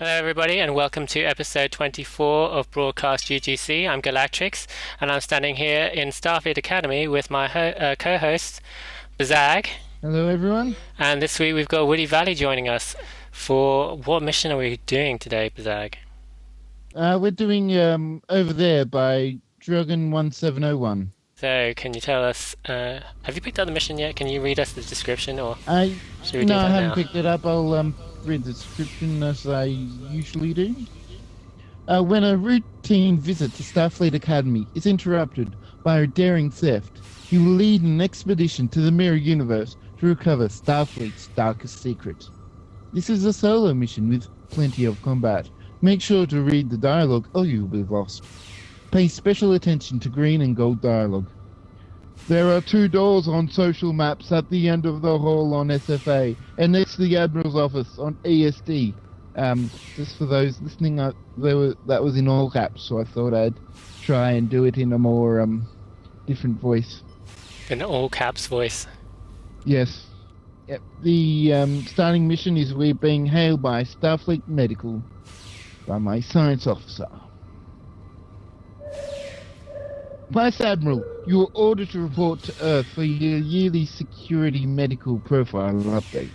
Hello, everybody, and welcome to episode 24 of Broadcast UGC. I'm Galactrix, and I'm standing here in Starfleet Academy with my co-host, Bazag. Hello, everyone. And this week we've got Woody Valley joining us for what mission are we doing today, Bazag? We're doing over there by Dragon 1701. So, can you tell us, have you picked up the mission yet? Can you read us the description, or should we do No, that I haven't now? picked it up. I'll read the description as I usually do. When a routine visit to Starfleet Academy is interrupted by a daring theft, you will lead an expedition to the Mirror Universe to recover Starfleet's darkest secret. This is a solo mission with plenty of combat. Make sure to read the dialogue or you'll be lost. Pay special attention to green and gold dialogue. There are 2 doors on social maps at the end of the hall on SFA, and next to the Admiral's office on ESD. Just for those listening, that was in all caps, so I thought I'd try and do it in a more different voice. In all caps voice. Yes. Yep. The starting mission is we're being hailed by Starfleet Medical, by my science officer. Vice Admiral, you are ordered to report to Earth for your yearly security medical profile update.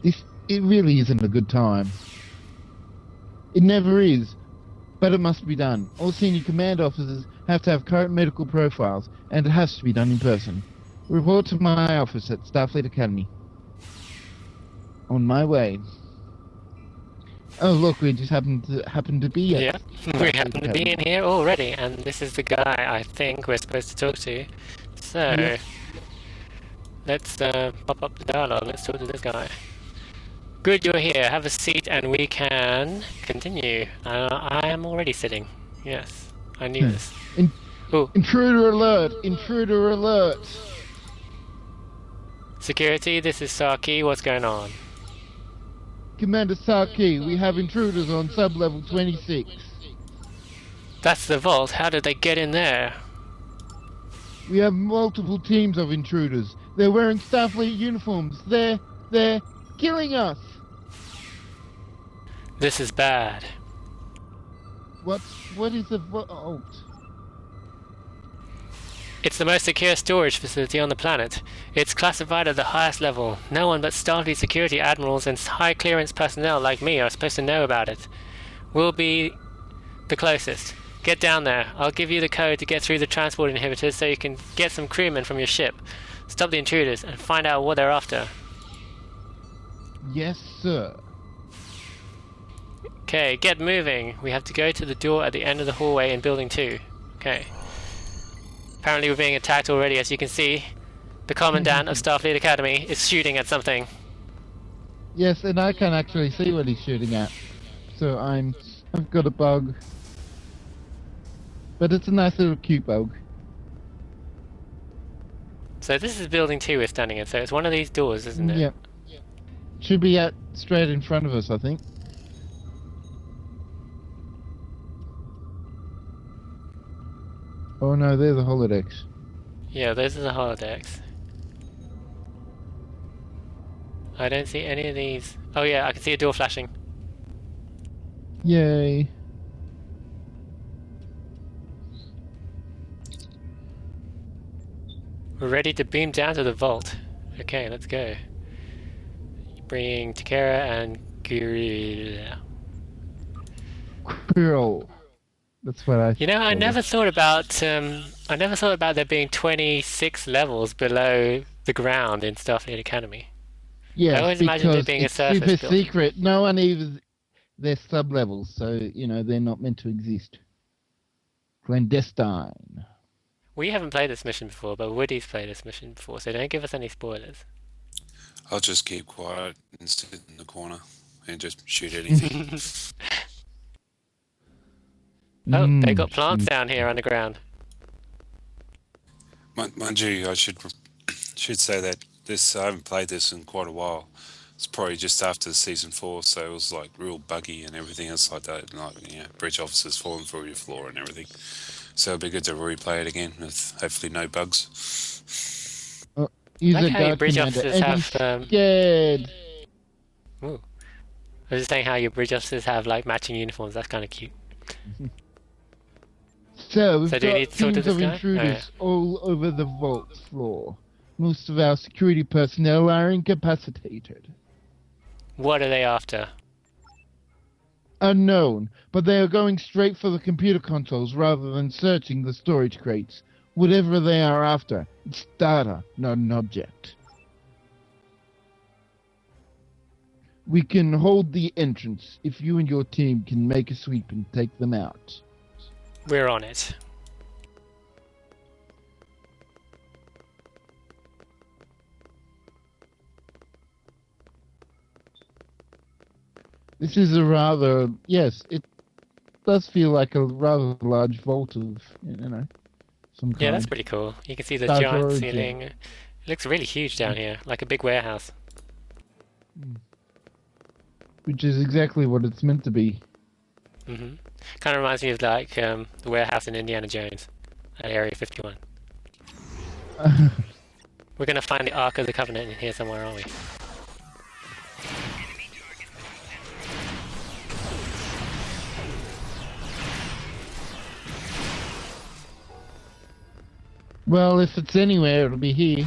It really isn't a good time. It never is, but it must be done. All senior command officers have to have current medical profiles, and it has to be done in person. Report to my office at Starfleet Academy. On my way. Oh look, we just happen to be Yeah, we happen to be in here already, and this is the guy I think we're supposed to talk to. So, Yeah. let's pop up the dialogue. Let's talk to this guy. Good, you're here. Have a seat, and we can continue. I am already sitting. Yes, I knew this. Oh, Intruder alert! Intruder alert! security, this is Saki. What's going on? Commander Saki, we have intruders on sub-level 26. That's the vault. How did they get in there? We have multiple teams of intruders. They're wearing Starfleet uniforms. They're killing us. This is bad. What is the vault? It's the most secure storage facility on the planet. It's classified at the highest level. No one but Starfleet security admirals and high clearance personnel like me are supposed to know about it. We'll be the closest. Get down there. I'll give you the code to get through the transport inhibitors so you can get some crewmen from your ship. Stop the intruders and find out what they're after. Yes, sir. Okay, get moving. We have to go to the door at the end of the hallway in Building 2. Okay. Apparently we're being attacked already, as you can see. The Commandant of Starfleet Academy is shooting at something. Yes, and I can actually see what he's shooting at. So I've got a bug. But it's a nice little cute bug. So this is Building 2 we're standing in, so it's one of these doors, isn't it? Yep. Should be out straight in front of us, I think. Oh no, they're the holodecks. Yeah, those are the holodecks. I don't see any of these. Oh yeah, I can see a door flashing. Yay. We're ready to beam down to the vault. Okay, let's go. Bringing Takara and Gorilla. Quirrell. That's what I. You know, I never thought about there being 26 levels below the ground in Starfleet Academy. Yeah, I always imagined it being a it's surface super building. secret. No one even. They're sub-levels, so they're not meant to exist. Clandestine. We haven't played this mission before, but Woody's played this mission before, so don't give us any spoilers. I'll just keep quiet and sit in the corner and just shoot anything. Oh, they got plants down here underground. Mind you, I should say that I haven't played this in quite a while. It's probably just after season 4, so it was like real buggy and everything else like that. And like, bridge officers falling through your floor and everything. So it'd be good to replay it again with hopefully no bugs. He's Like a how your guard bridge commander, officers and he's have scared. Ooh. I was just saying how your bridge officers have like matching uniforms. That's kind of cute. So we've So do we got need to talk to teams this of guy? intruders all over the vault floor. Most of our security personnel are incapacitated. What are they after? Unknown, but they are going straight for the computer consoles rather than searching the storage crates. Whatever they are after, it's data, not an object. We can hold the entrance if you and your team can make a sweep and take them out. We're on it. This is a rather, yes, it does feel like a rather large vault of, some kind. Yeah, that's pretty cool. You can see the Large giant origin. ceiling. It looks really huge down here, like a big warehouse. Which is exactly what it's meant to be. Kind of reminds me of like the warehouse in Indiana Jones at Area 51. We're gonna find the Ark of the Covenant in here somewhere, aren't we? Well, if it's anywhere, it'll be here.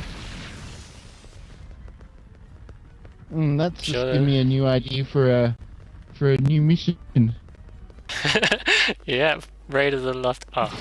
That's just Sure. give me a new idea for a new mission. Yeah, Raiders of the Lost Ark.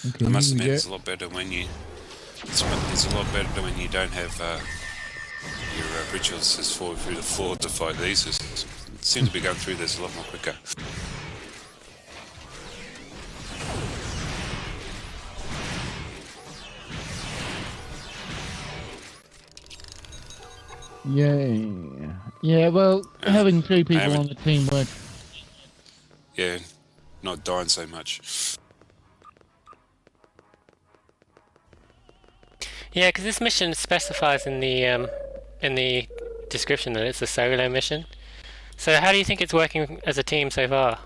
Okay, I must here we admit, go. it's a lot better when you. It's a lot better when you don't have your bridges just fall through the floor to fight these. It seems to be going through this a lot more quicker. Yeah, well, having three people haven't- on the team work. Yeah, not dying so much. Yeah, because this mission specifies in the description that it's a solo mission. So how do you think it's working as a team so far?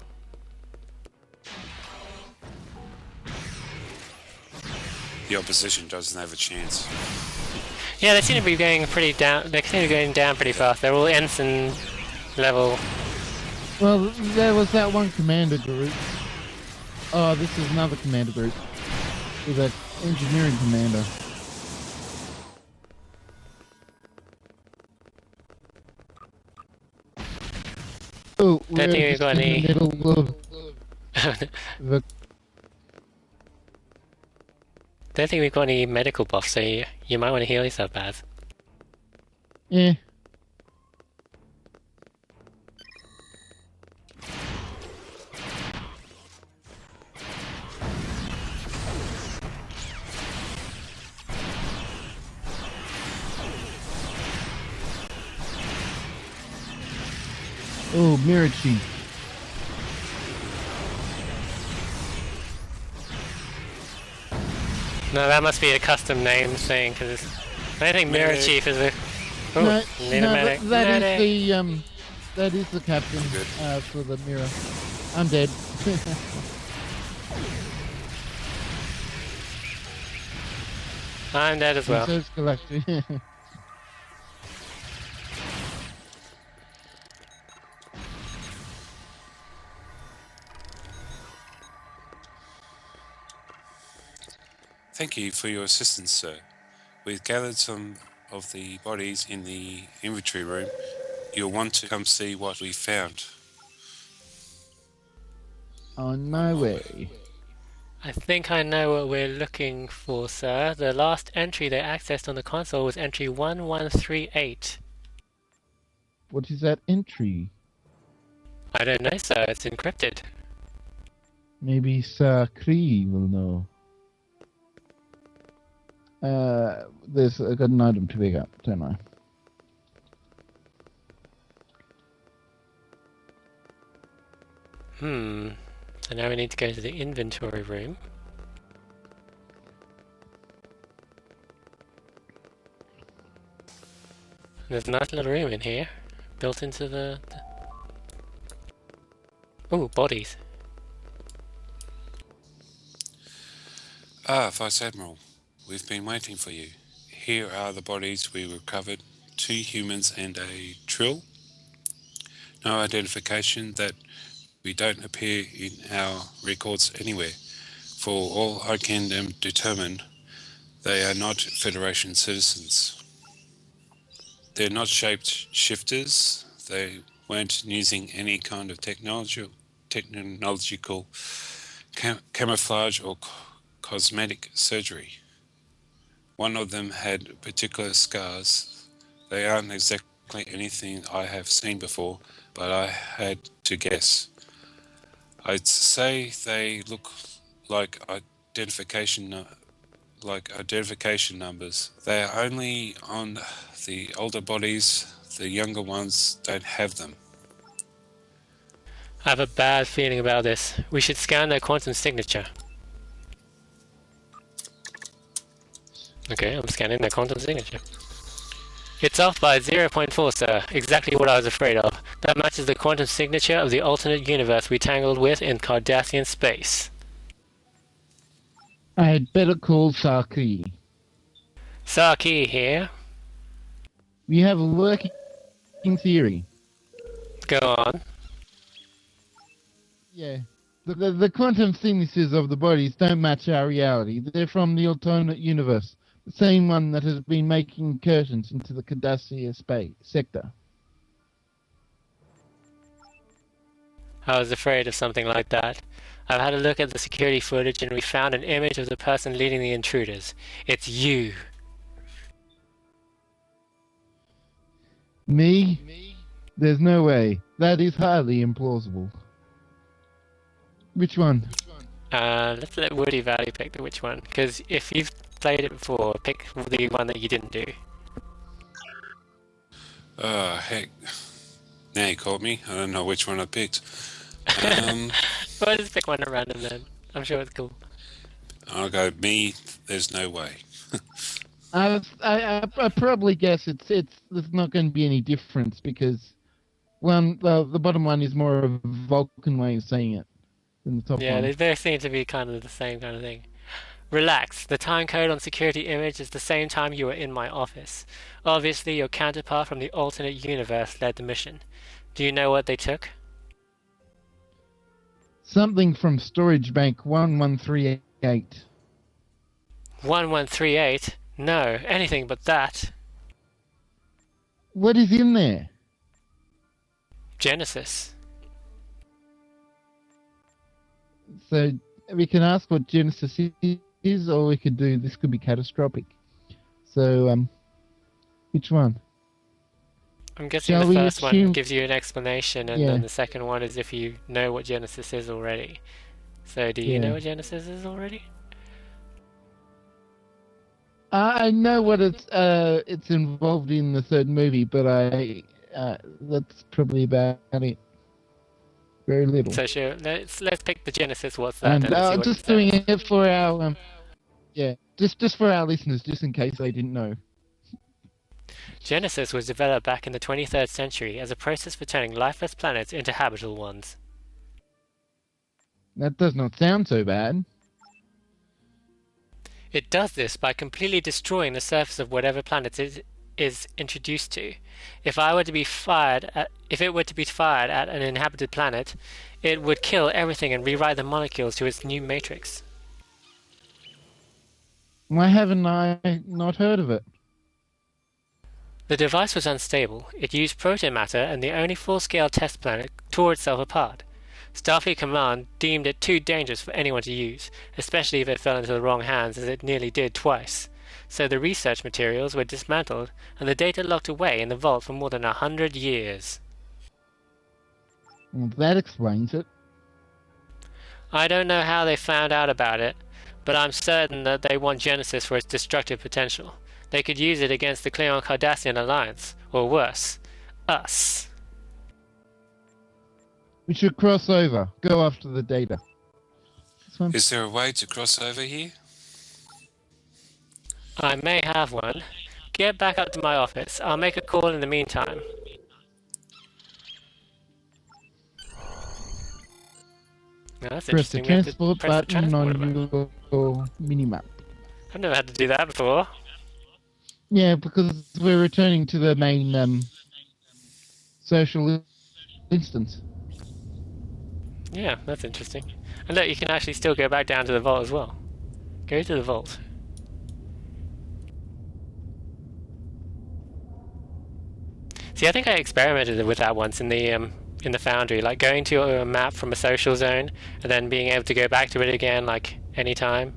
The opposition doesn't have a chance. Yeah, they seem to be going pretty down. They seem to be going down pretty fast. They're all ensign level. Well, there was that one commander group. Oh, this is another commander group. With that engineering commander. Oh, we're Don't think we've just got in any- the middle of the... Don't think we've got any medical buffs, so you might want to heal yourself, Baz. Yeah. Oh, mirror chief. No, that must be a custom name thing, because I think Mirror Medic. Chief is a... Oh, No, need a no, medic. that is the captain Good. for the mirror. I'm dead. I'm dead as well. So is Galactrix. Thank you for your assistance, sir. We've gathered some of the bodies in the inventory room. You'll want to come see what we found. On my way. I think I know what we're looking for, sir. The last entry they accessed on the console was entry 1138. What is that entry? I don't know, sir. It's encrypted. Maybe Sir Cree will know. I've got an item to pick up, don't I? So now we need to go to the inventory room. There's a nice little room in here, built into the... Oh, bodies. Ah, Vice Admiral, we've been waiting for you. Here are the bodies we recovered, 2 humans and a trill. No identification that we don't appear in our records anywhere. For all I can determine, they are not Federation citizens. They're not shaped shifters. They weren't using any kind of technological camouflage or cosmetic surgery. One of them had particular scars. They aren't exactly anything I have seen before, but I had to guess. I'd say they look like identification numbers. They are only on the older bodies. The younger ones don't have them. I have a bad feeling about this. We should scan their quantum signature. Okay, I'm scanning their quantum signature. It's off by 0.4, sir. Exactly what I was afraid of. That matches the quantum signature of the alternate universe we tangled with in Cardassian space. I had better call Sir Cree. Saki here. We have a working theory. Go on. Yeah. The quantum signatures of the bodies don't match our reality. They're from the alternate universe. The same one that has been making incursions into the Cardassia space sector. I was afraid of something like that. I've had a look at the security footage and we found an image of the person leading the intruders. It's you. Me? There's no way. That is highly implausible. Which one? Let's let Woody Valley pick the which one, because if you've played it before, pick the one that you didn't do. Heck. Now you caught me. I don't know which one I picked. Well, just pick one at random then. I'm sure it's cool. I'll go me. There's no way. I probably guess there's not going to be any difference because the bottom one is more of a Vulcan way of saying it than the top one. Yeah, they both seem to be kind of the same kind of thing. Relax. The time code on security image is the same time you were in my office. Obviously, your counterpart from the alternate universe led the mission. Do you know what they took? Something from storage bank 1138. 1138? No, anything but that. What is in there? Genesis. So we can ask what Genesis is, or we could do this could be catastrophic. So, which one? I'm guessing the first one gives you an explanation, and then the second one is if you know what Genesis is already. So, do you know what Genesis is already? I know what it's involved in the third movie, but that's probably about it. Very little. So sure, let's pick the Genesis. What's that? And just doing it for our just for our listeners, just in case they didn't know. Genesis was developed back in the 23rd century as a process for turning lifeless planets into habitable ones. That does not sound so bad. It does this by completely destroying the surface of whatever planet it is introduced to. If it were to be fired at an inhabited planet, it would kill everything and rewrite the molecules to its new matrix. Why haven't I not heard of it? The device was unstable. It used proto matter, and the only full-scale test planet tore itself apart. Starfleet Command deemed it too dangerous for anyone to use, especially if it fell into the wrong hands, as it nearly did twice. So the research materials were dismantled and the data locked away in the vault for more than 100 years. Well, that explains it. I don't know how they found out about it, but I'm certain that they want Genesis for its destructive potential. They could use it against the Klingon-Cardassian alliance, or worse, us. We should cross over. Go after the data. Is there a way to cross over here? I may have one. Get back up to my office. I'll make a call in the meantime. Now, that's Press the interesting. We have to transport press the button transport on your minimap. I've never had to do that before. Yeah, because we're returning to the main social instance. Yeah, that's interesting. And look, you can actually still go back down to the vault as well. Go to the vault. See, I think I experimented with that once in the Foundry, like going to a map from a social zone and then being able to go back to it again, like anytime.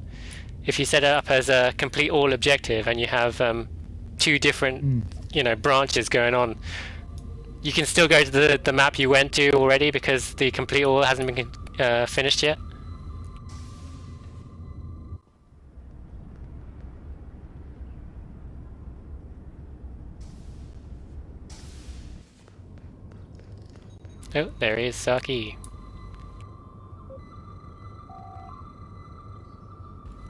If you set it up as a complete all objective and you have two different, branches going on, you can still go to the map you went to already because the complete all hasn't been finished yet. Oh, there is Saki.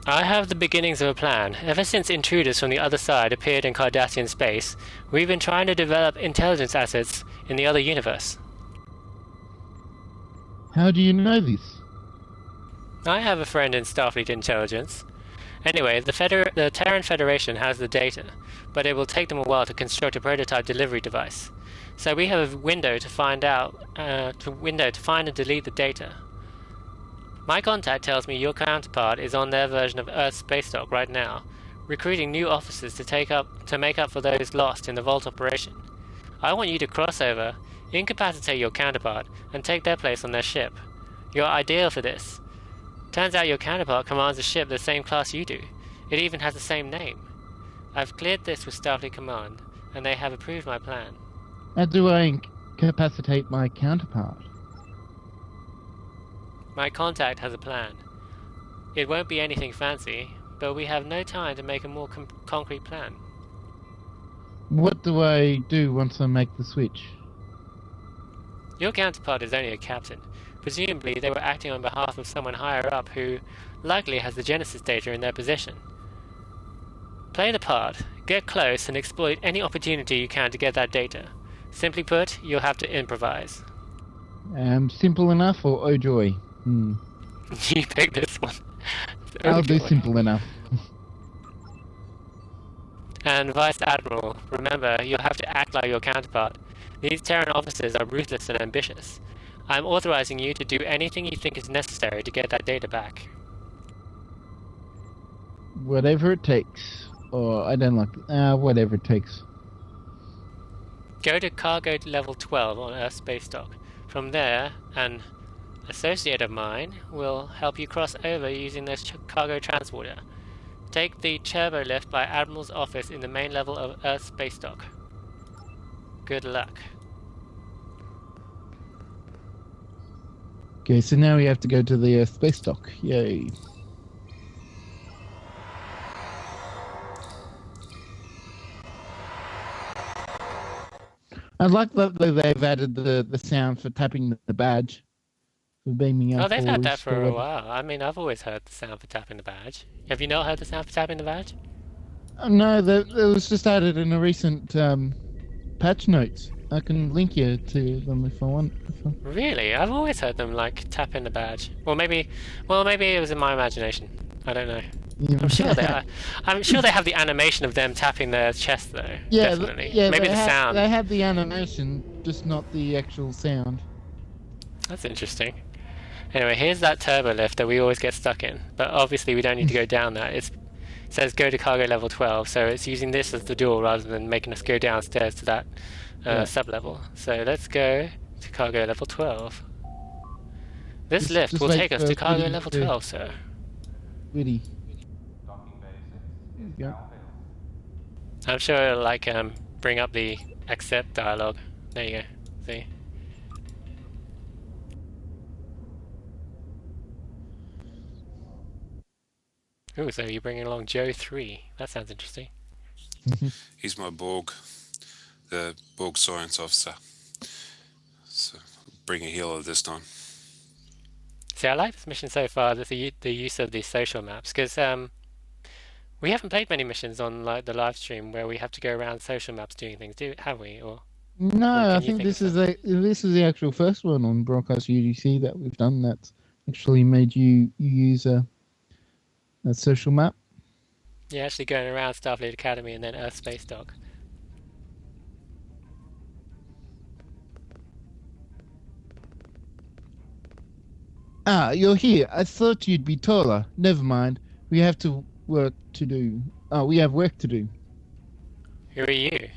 I have the beginnings of a plan. Ever since intruders from the other side appeared in Cardassian space, we've been trying to develop intelligence assets in the other universe. How do you know this? I have a friend in Starfleet Intelligence. Anyway, the Terran Federation has the data, but it will take them a while to construct a prototype delivery device. So we have a window to find and delete the data. My contact tells me your counterpart is on their version of Earth's space dock right now, recruiting new officers to make up for those lost in the Vault operation. I want you to cross over, incapacitate your counterpart, and take their place on their ship. You're ideal for this. Turns out your counterpart commands a ship the same class you do. It even has the same name. I've cleared this with Starfleet Command, and they have approved my plan. How do I incapacitate my counterpart? My contact has a plan. It won't be anything fancy, but we have no time to make a more concrete plan. What do I do once I make the switch? Your counterpart is only a captain. Presumably they were acting on behalf of someone higher up who likely has the Genesis data in their possession. Play the part, get close and exploit any opportunity you can to get that data. Simply put, you'll have to improvise. Simple enough or oh joy? You pick this one. I'll do simple enough. And Vice Admiral, remember, you'll have to act like your counterpart. These Terran officers are ruthless and ambitious. I'm authorizing you to do anything you think is necessary to get that data back. Whatever it takes. Or I don't like whatever it takes. Go to cargo level 12 on Earth space dock. From there, an associate of mine will help you cross over using this cargo transporter. Take the turbo lift by Admiral's office in the main level of Earth space dock. Good luck. Okay, so now we have to go to the space dock. Yay. I like that they've added the sound for tapping the badge. For beaming up. Oh, they've had that for a while. I mean, I've always heard the sound for tapping the badge. Have you not heard the sound for tapping the badge? No, it was just added in a recent patch notes. I can link you to them if I want. Really? I've always heard them like tapping the badge. Maybe it was in my imagination. I don't know. I'm sure they are. I'm sure they have the animation of them tapping their chest though. Yeah, definitely. Yeah, maybe the sound. They have the animation, just not the actual sound. That's interesting. Anyway, here's that turbo lift that we always get stuck in, but obviously we don't need to go down that. It says go to cargo level 12, so it's using this as the door rather than making us go downstairs to that sub-level. So let's go to cargo level 12. This lift will wait take us for to cargo Woody level to- 12, sir. Woody. Docking bay 6 is Yeah. now available. I'm sure it'll, like, bring up the accept dialogue. There you go. See? Ooh, so you're bringing along Joe 3. That sounds interesting. He's my Borg, the Borg science officer. So bring a healer this time. See, I like this mission so far, the use of these social maps, because we haven't played many missions on like the live stream where we have to go around social maps doing things, have we? Or No, can I you think think this of is the actual first one on Broadcast UGC that we've done that's actually made you use a social map. yeah, actually going around Starfleet Academy and then Earth Space Dock. Ah, you're here. I thought you'd be taller. Never mind. We have work to do. Oh, we have work to do. Who are you?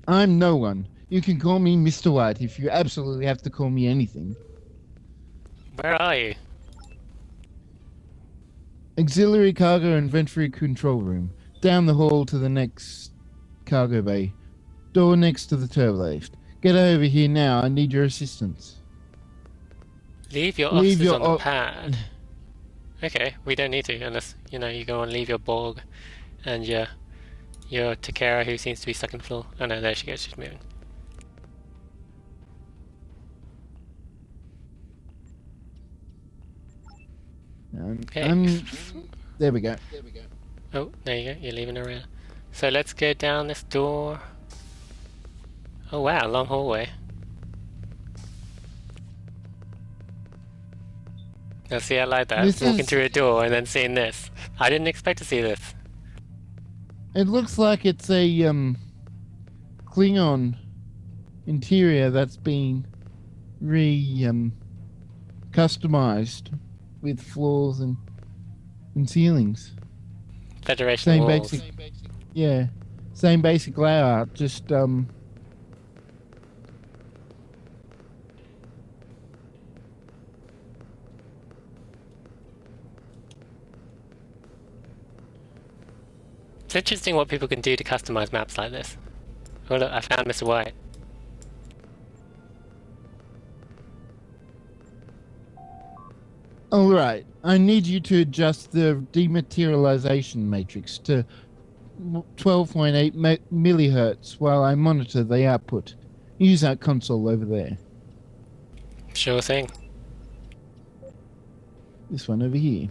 I'm no one. You can call me Mr. White if you absolutely have to call me anything. Where are you? Auxiliary cargo inventory control room. Down the hall to the next cargo bay. Door next to the turbo lift. Get over here now. I need your assistance. Leave your Leave officers your on the o- pad. Okay, we don't need to unless you go and leave your Borg and your Takara, who seems to be stuck in the floor. Oh no, there she goes. She's moving. Okay. There we go. Oh, there you go. You're leaving her around. So let's go down this door. Oh wow, long hallway. Now see, I like that. Walking through a door and then seeing this. I didn't expect to see this. It looks like it's a Klingon interior that's been customized with floors and ceilings. Federation Same walls. basic, yeah, same basic layout. Just It's interesting what people can do to customize maps like this. Oh look, I found Mr. White. all right. I need you to adjust the dematerialization matrix to 12.8 millihertz while I monitor the output. Use that console over there. Sure thing. This one over here.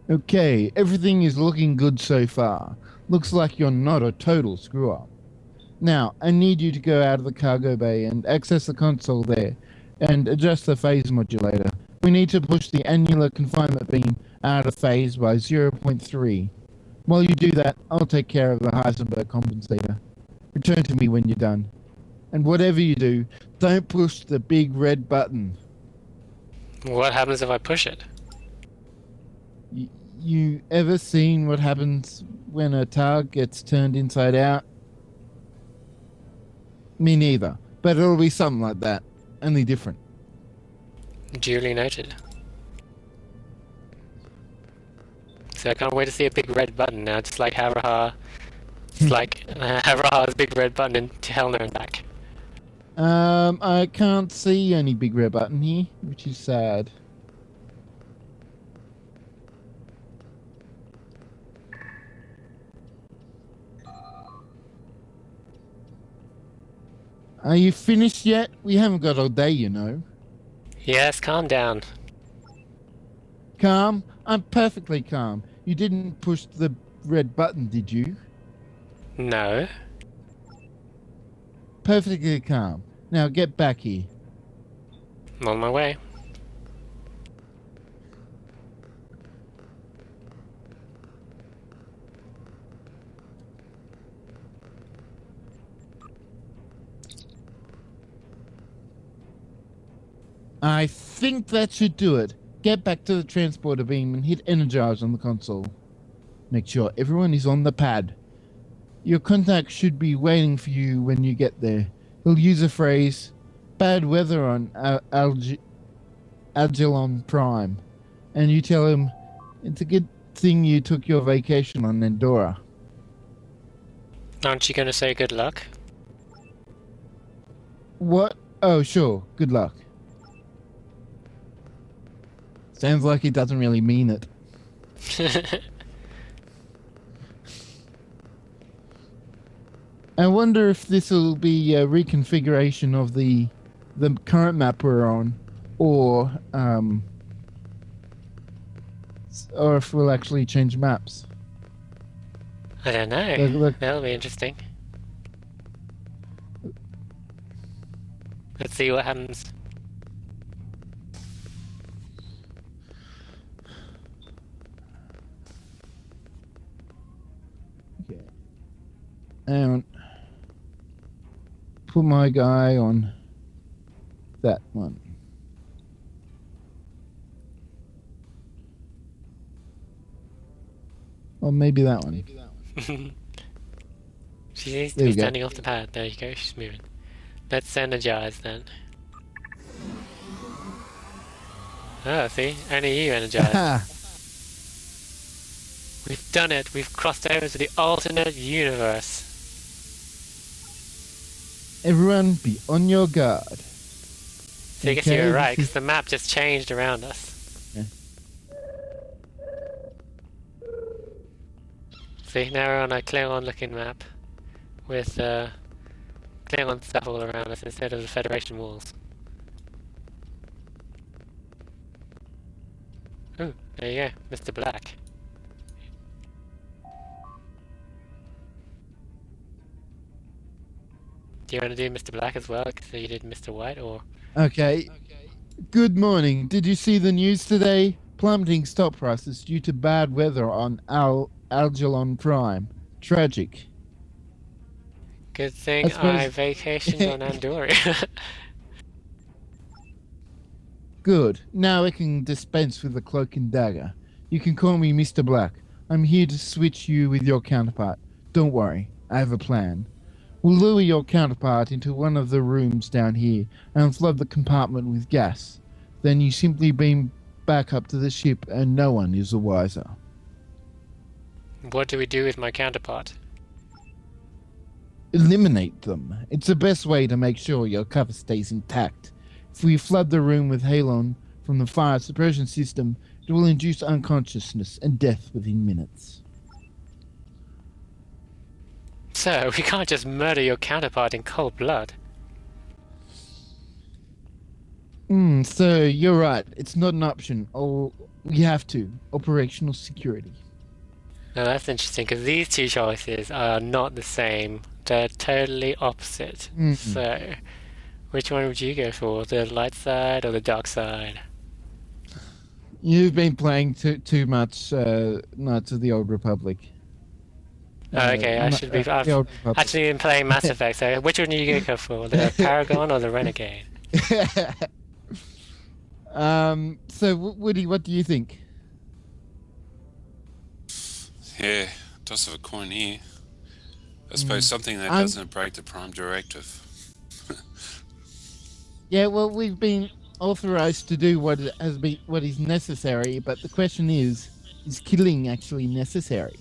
Okay, everything is looking good so far. Looks like you're not a total screw-up. Now, I need you to go out of the cargo bay and access the console there and adjust the phase modulator. We need to push the annular confinement beam out of phase by 0.3. While you do that, I'll take care of the Heisenberg compensator. Return to me when you're done. And whatever you do, don't push the big red button. What happens if I push it? You ever seen what happens when a tug gets turned inside out? Me neither. But it'll be something like that. Only different. Duly noted. So I can't wait to see a big red button now, just like Havraha. It's like Havraha's big red button in Helner and back. I can't see any big red button here, which is sad. Are you finished yet? We haven't got all day, you know. Yes, calm down. Calm? I'm perfectly calm. You didn't push the red button, did you? No. Perfectly calm. Now get back here. I'm on my way. I think that should do it. Get back to the transporter beam and hit energize on the console. Make sure everyone is on the pad. Your contact should be waiting for you when you get there. He'll use a phrase, bad weather on Agilon Prime, and you tell him, it's a good thing you took your vacation on Endora. Aren't you going to say good luck? What? Oh, sure. Good luck. Sounds like he doesn't really mean it. I wonder if this will be a reconfiguration of the current map we're on, or if we'll actually change maps. I don't know. Look. That'll be interesting. Let's see what happens. Okay. And put my guy on that one. Or maybe that one. She needs to There be we go. standing off the pad. There you go, she's moving. Let's energize then. Oh, see? Only you energized. Ah, We've done it! We've crossed over to the alternate universe. everyone be on your guard. So I guess you Okay, were right, this because the map just changed around us. Yeah. See, now we're on a Klingon looking map with Klingon stuff all around us instead of the Federation walls. Ooh, there you go, Mr. Black. Do you want to do Mr. Black as well, so you did Mr. White, or...? Okay. Good morning. Did you see the news today? Plummeting stock prices due to bad weather on Algelon Prime. Tragic. Good thing I suppose- I vacationed on Andorra. Good. Now I can dispense with the cloak and dagger. You can call me Mr. Black. I'm here to switch you with your counterpart. Don't worry. I have a plan. We'll lure your counterpart into one of the rooms down here and flood the compartment with gas. Then you simply beam back up to the ship and no one is the wiser. What do we do with my counterpart? Eliminate them. It's the best way to make sure your cover stays intact. If we flood the room with halon from the fire suppression system, it will induce unconsciousness and death within minutes. So, we can't just murder your counterpart in cold blood. So you're right. It's not an option. Or we have to. Operational security. Now that's interesting, because these two choices are not the same. They're totally opposite. Mhm. So, which one would you go for? The light side or the dark side? You've been playing too much Knights of the Old Republic. Oh, okay, I should be... the I've Old Republic. actually been playing Mass Effect, so which one are you going to go for? The Paragon or the Renegade? So Woody, what do you think? Yeah, toss of a coin here. I suppose something that I'm- doesn't break the Prime Directive. Yeah, well, we've been authorized to do what is necessary, but the question is killing actually necessary?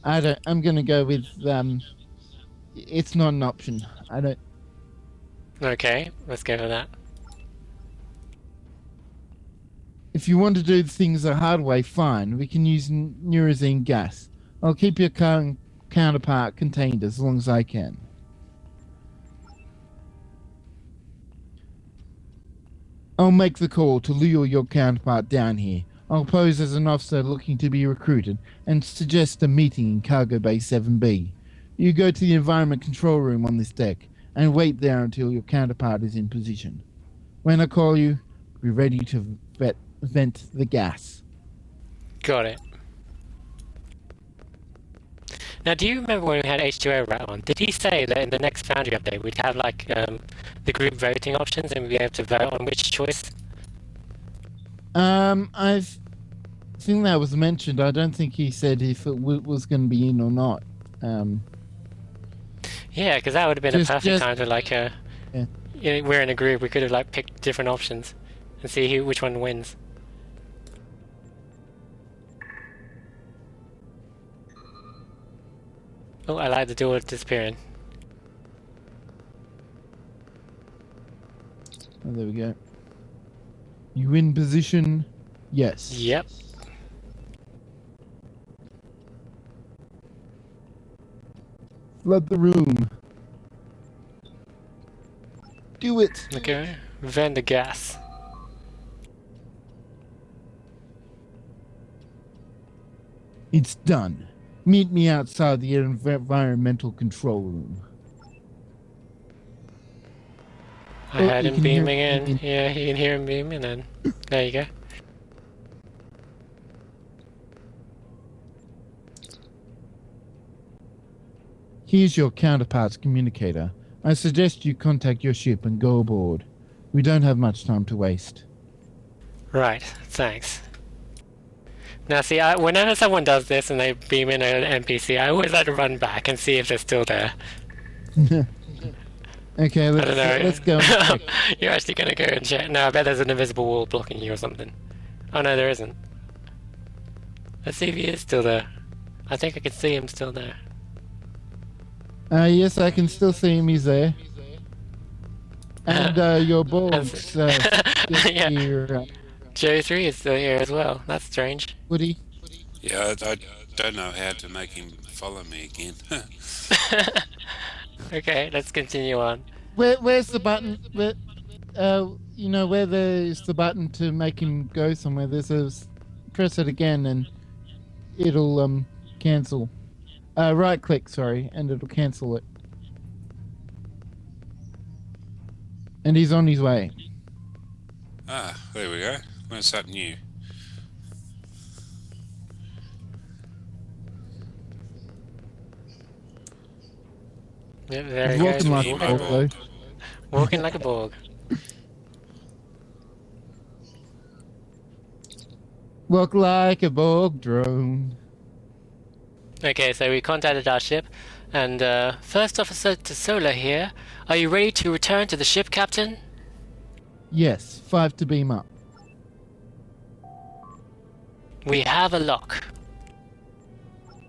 I'm going to go with it's not an option. I don't. Okay, let's go for that. If you want to do things the hard way, fine. We can use Neurazine gas. I'll keep your counterpart contained as long as I can. I'll make the call to lure your counterpart down here. I'll pose as an officer looking to be recruited and suggest a meeting in Cargo Bay 7B. You go to the environment control room on this deck and wait there until your counterpart is in position. When I call you, be ready to vent the gas. Got it. Now, do you remember when we had H2O Rat on? Did he say that in the next Foundry update we'd have like the group voting options and we'd be able to vote on which choice? I've think that was mentioned. I don't think he said if it was going to be in or not. Yeah, because that would have been a perfect time to like Yeah. you know, we're in a group. We could have like picked different options and see which one wins. Oh, I like the door disappearing. Oh, there we go. You in position? Yes. Yep. Flood the room. Do it. Okay. Vent the gas. It's done. Meet me outside the environmental control room. I Oh, heard you him can hear beaming him in. beaming. Yeah, you can hear him beaming in. There you go. Here's your counterpart's communicator. I suggest you contact your ship and go aboard. We don't have much time to waste. Right, thanks. Now see, whenever someone does this and they beam in an NPC, I always like to run back and see if they're still there. Okay, I don't know. let's go. And check. You're actually gonna go and check. No, I bet there's an invisible wall blocking you or something. Oh no, there isn't. Let's see if he is still there. I think I can see him still there. Yes, I can still see him. He's there. And your balls. Yeah. Here, Joe 3 is still here as well. That's strange. Woody. Yeah, I don't know how to make him follow me again. Okay, let's continue on. Where's the button? You know where there's the button to make him go somewhere. There's a press it again and it'll cancel. Right click, sorry, and it'll cancel it. And he's on his way. Ah, there we go. What's that new? Yep, there He's he walking goes. like a dog, though. Walking like a Borg. Walk like a Borg drone. Okay, so we contacted our ship, and First Officer to Solar here. Are you ready to return to the ship, Captain? Yes, 5 to beam up. We have a lock.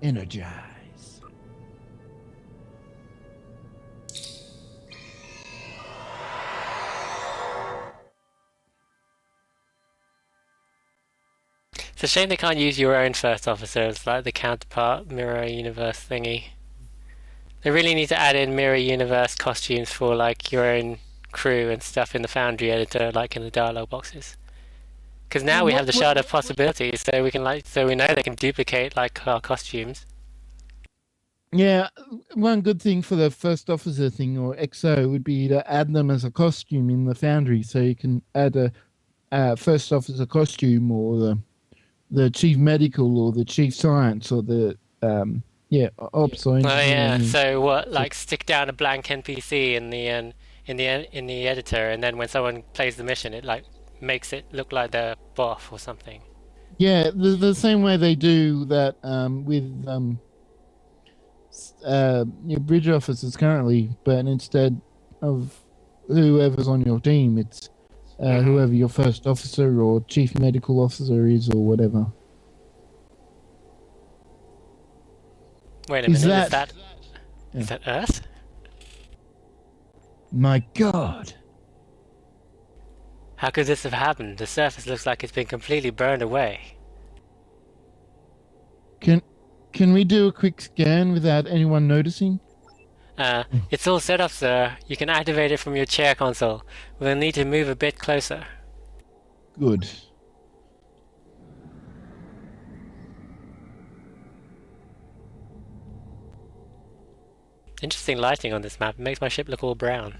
Energize. It's a shame they can't use your own First Officer as like the counterpart mirror universe thingy. They really need to add in mirror universe costumes for like your own crew and stuff in the Foundry editor, like in the dialogue boxes. Because now we have the shard of possibilities, so we can we know they can duplicate like our costumes. Yeah, one good thing for the First Officer thing or XO would be to add them as a costume in the Foundry, so you can add a First Officer costume or the Chief Medical or the Chief Science or the Ops or Oh engineer. yeah, so what? Like stick down a blank NPC in the editor, and then when someone plays the mission, it like makes it look like they're buff or something. Yeah, the same way they do that with your bridge officers currently, but instead of whoever's on your team, it's whoever your First Officer or Chief Medical Officer is or whatever. Wait a minute, Is is that Earth? My God. How could this have happened? The surface looks like it's been completely burned away. Can we do a quick scan without anyone noticing? It's all set up, sir. You can activate it from your chair console. We'll need to move a bit closer. Good. Interesting lighting on this map. It makes my ship look all brown.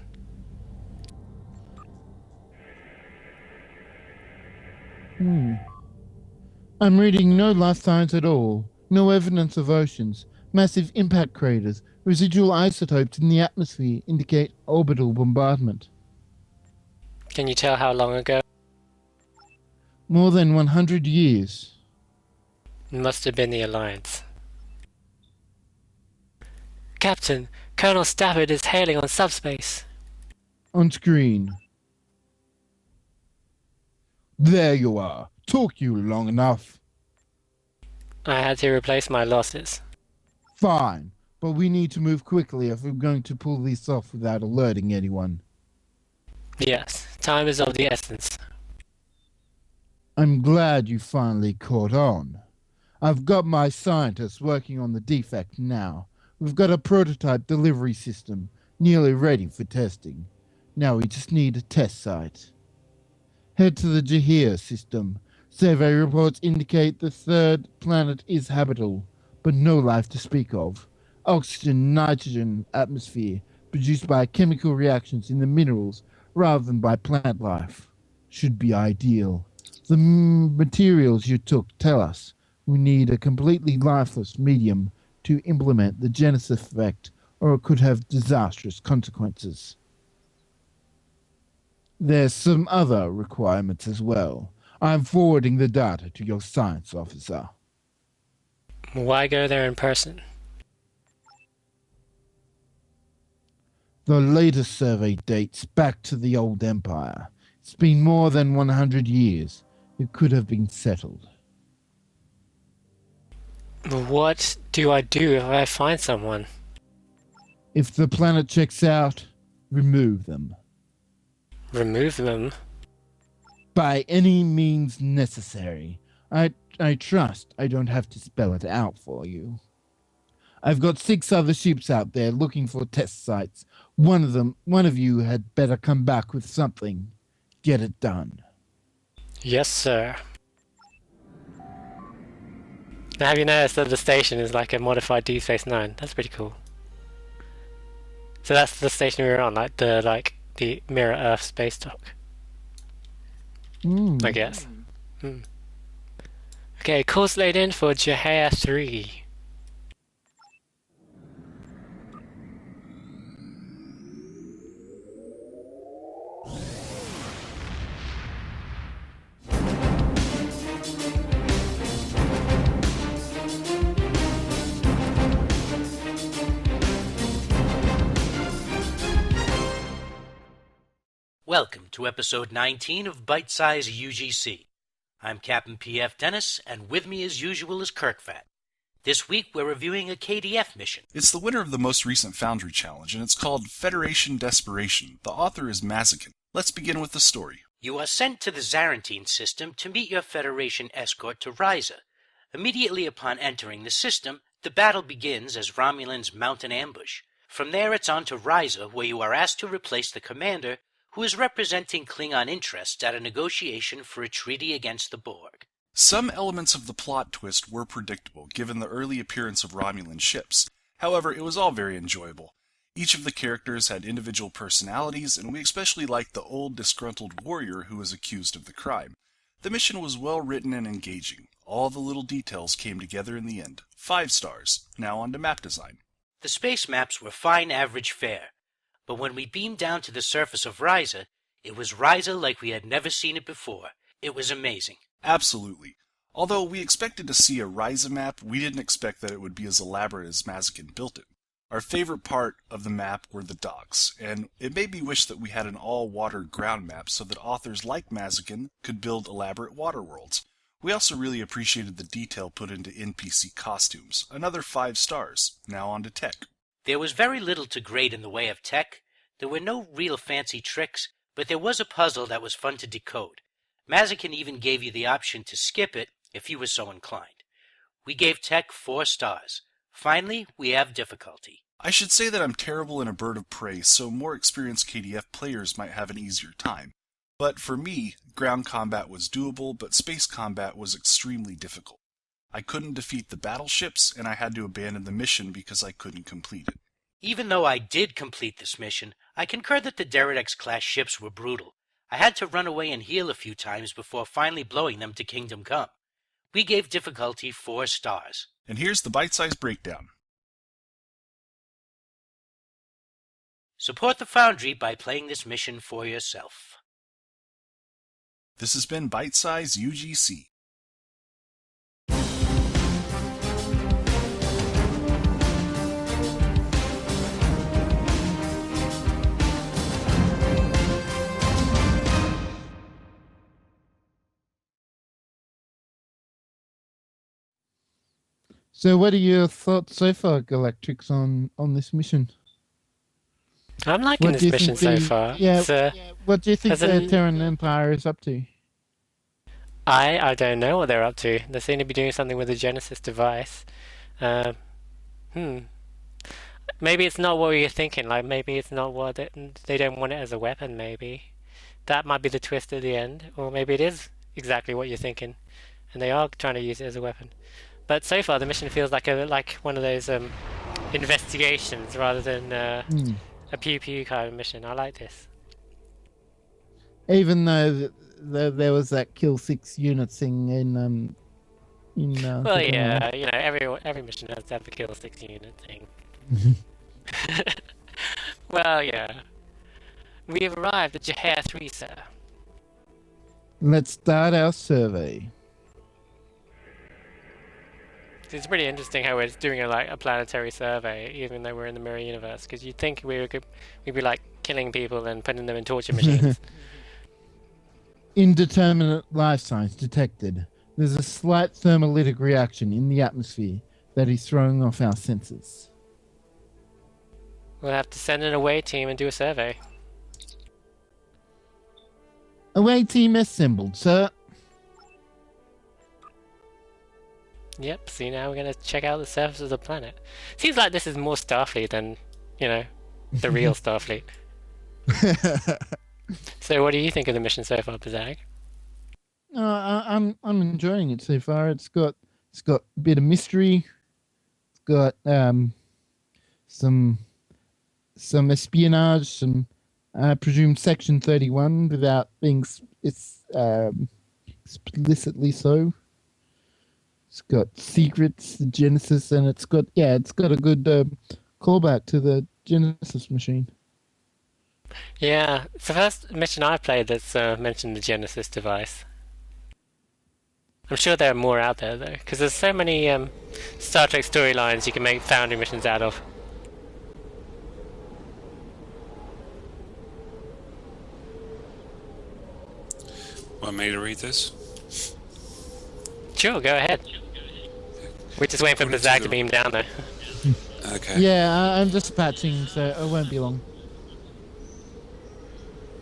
I'm reading no life signs at all. No evidence of oceans. Massive impact craters. Residual isotopes in the atmosphere indicate orbital bombardment. Can you tell how long ago? More than 100 years. Must have been the Alliance. Captain, Colonel Stafford is hailing on subspace. On screen. There you are. Took you long enough. I had to replace my losses. Fine, but we need to move quickly if we're going to pull this off without alerting anyone. Yes, time is of the essence. I'm glad you finally caught on. I've got my scientists working on the defect now. We've got a prototype delivery system nearly ready for testing. Now we just need a test site. Head to the Jahir system. Survey reports indicate the third planet is habitable, but no life to speak of. Oxygen, nitrogen, atmosphere, produced by chemical reactions in the minerals rather than by plant life. Should be ideal. The materials you took tell us we need a completely lifeless medium to implement the Genesis effect, or it could have disastrous consequences. There's some other requirements as well. I'm forwarding the data to your science officer. Why go there in person? The latest survey dates back to the old empire. It's been more than 100 years. It could have been settled. What do I do if I find someone? If the planet checks out, remove them. Remove them? By any means necessary. I trust I don't have to spell it out for you. I've got 6 other ships out there looking for test sites. One of you had better come back with something. Get it done. Yes, sir. Now, have you noticed that the station is like a modified Deep Space Nine? That's pretty cool. So that's the station we were on, like the Mirror Earth space dock, I guess. Okay, course laid in for Jahir 3. Welcome to episode 19 of Bitesize UGC. I'm CaptPFDennis, and with me as usual is Kirkfat. This week we're reviewing a KDF mission. It's the winner of the most recent Foundry Challenge, and it's called Federation Desperation. The author is Maziken. Let's begin with the story. You are sent to the Zarantine system to meet your Federation escort to Ryza. Immediately upon entering the system, the battle begins as Romulans mount an ambush. From there it's on to Ryza, where you are asked to replace the commander, who is representing Klingon interests at a negotiation for a treaty against the Borg. Some elements of the plot twist were predictable, given the early appearance of Romulan ships. However, it was all very enjoyable. Each of the characters had individual personalities, and we especially liked the old, disgruntled warrior who was accused of the crime. The mission was well written and engaging. All the little details came together in the end. 5 stars. Now on to map design. The space maps were fine average fare. But when we beamed down to the surface of Ryza, it was Ryza like we had never seen it before. It was amazing. Absolutely. Although we expected to see a Ryza map, we didn't expect that it would be as elaborate as Maziken built it. Our favorite part of the map were the docks, and it made me wish that we had an all-water ground map so that authors like Maziken could build elaborate water worlds. We also really appreciated the detail put into NPC costumes. Another 5 stars. Now on to tech. There was very little to grade in the way of tech. There were no real fancy tricks, but there was a puzzle that was fun to decode. Maziken even gave you the option to skip it if you were so inclined. We gave tech 4 stars. Finally, we have difficulty. I should say that I'm terrible in a bird of prey, so more experienced KDF players might have an easier time. But for me, ground combat was doable, but space combat was extremely difficult. I couldn't defeat the battleships, and I had to abandon the mission because I couldn't complete it. Even though I did complete this mission, I concur that the Derridex-class ships were brutal. I had to run away and heal a few times before finally blowing them to Kingdom Come. We gave difficulty 4 stars. And here's the Bitesize Breakdown. Support the Foundry by playing this mission for yourself. This has been Bitesize UGC. So, what are your thoughts so far, Galactrix, on this mission? I'm liking this mission so far. Yeah, It's, what do you think as the an- Terran Empire is up to? I don't know what they're up to. They seem to be doing something with the Genesis device. Uh, hmm. Maybe it's not what you're thinking. Like maybe it's not what they don't want it as a weapon. Maybe that might be the twist at the end, or maybe it is exactly what you're thinking, and they are trying to use it as a weapon. But so far, the mission feels like one of those investigations rather than a pew pew kind of mission. I like this. Even though there was that kill 6 units thing in Well, yeah, you know, every mission has to have the kill 6 unit thing. Well, yeah. We have arrived at Jahar 3, sir. Let's start our survey. It's pretty interesting how we're doing a planetary survey, even though we're in the mirror universe. Because you'd think we'd be like killing people and putting them in torture machines. Indeterminate life signs detected. There's a slight thermolytic reaction in the atmosphere that is throwing off our senses. We'll have to send an away team and do a survey. Away team assembled, sir. Yep, see now we're going to check out the surface of the planet. Seems like this is more Starfleet than, you know, the real Starfleet. So what do you think of the mission so far, Bazag? I'm enjoying it so far. It's got a bit of mystery. It's got some espionage, some I presume Section 31 without being explicitly so. It's got secrets, the Genesis, and it's got a good callback to the Genesis machine. Yeah, it's the first mission I've played that's mentioned the Genesis device. I'm sure there are more out there though, because there's so many Star Trek storylines you can make Foundry missions out of. Want me to read this? Sure, go ahead. We're just waiting for Bazag to beam down there. Okay. Yeah, I'm just patching, so it won't be long.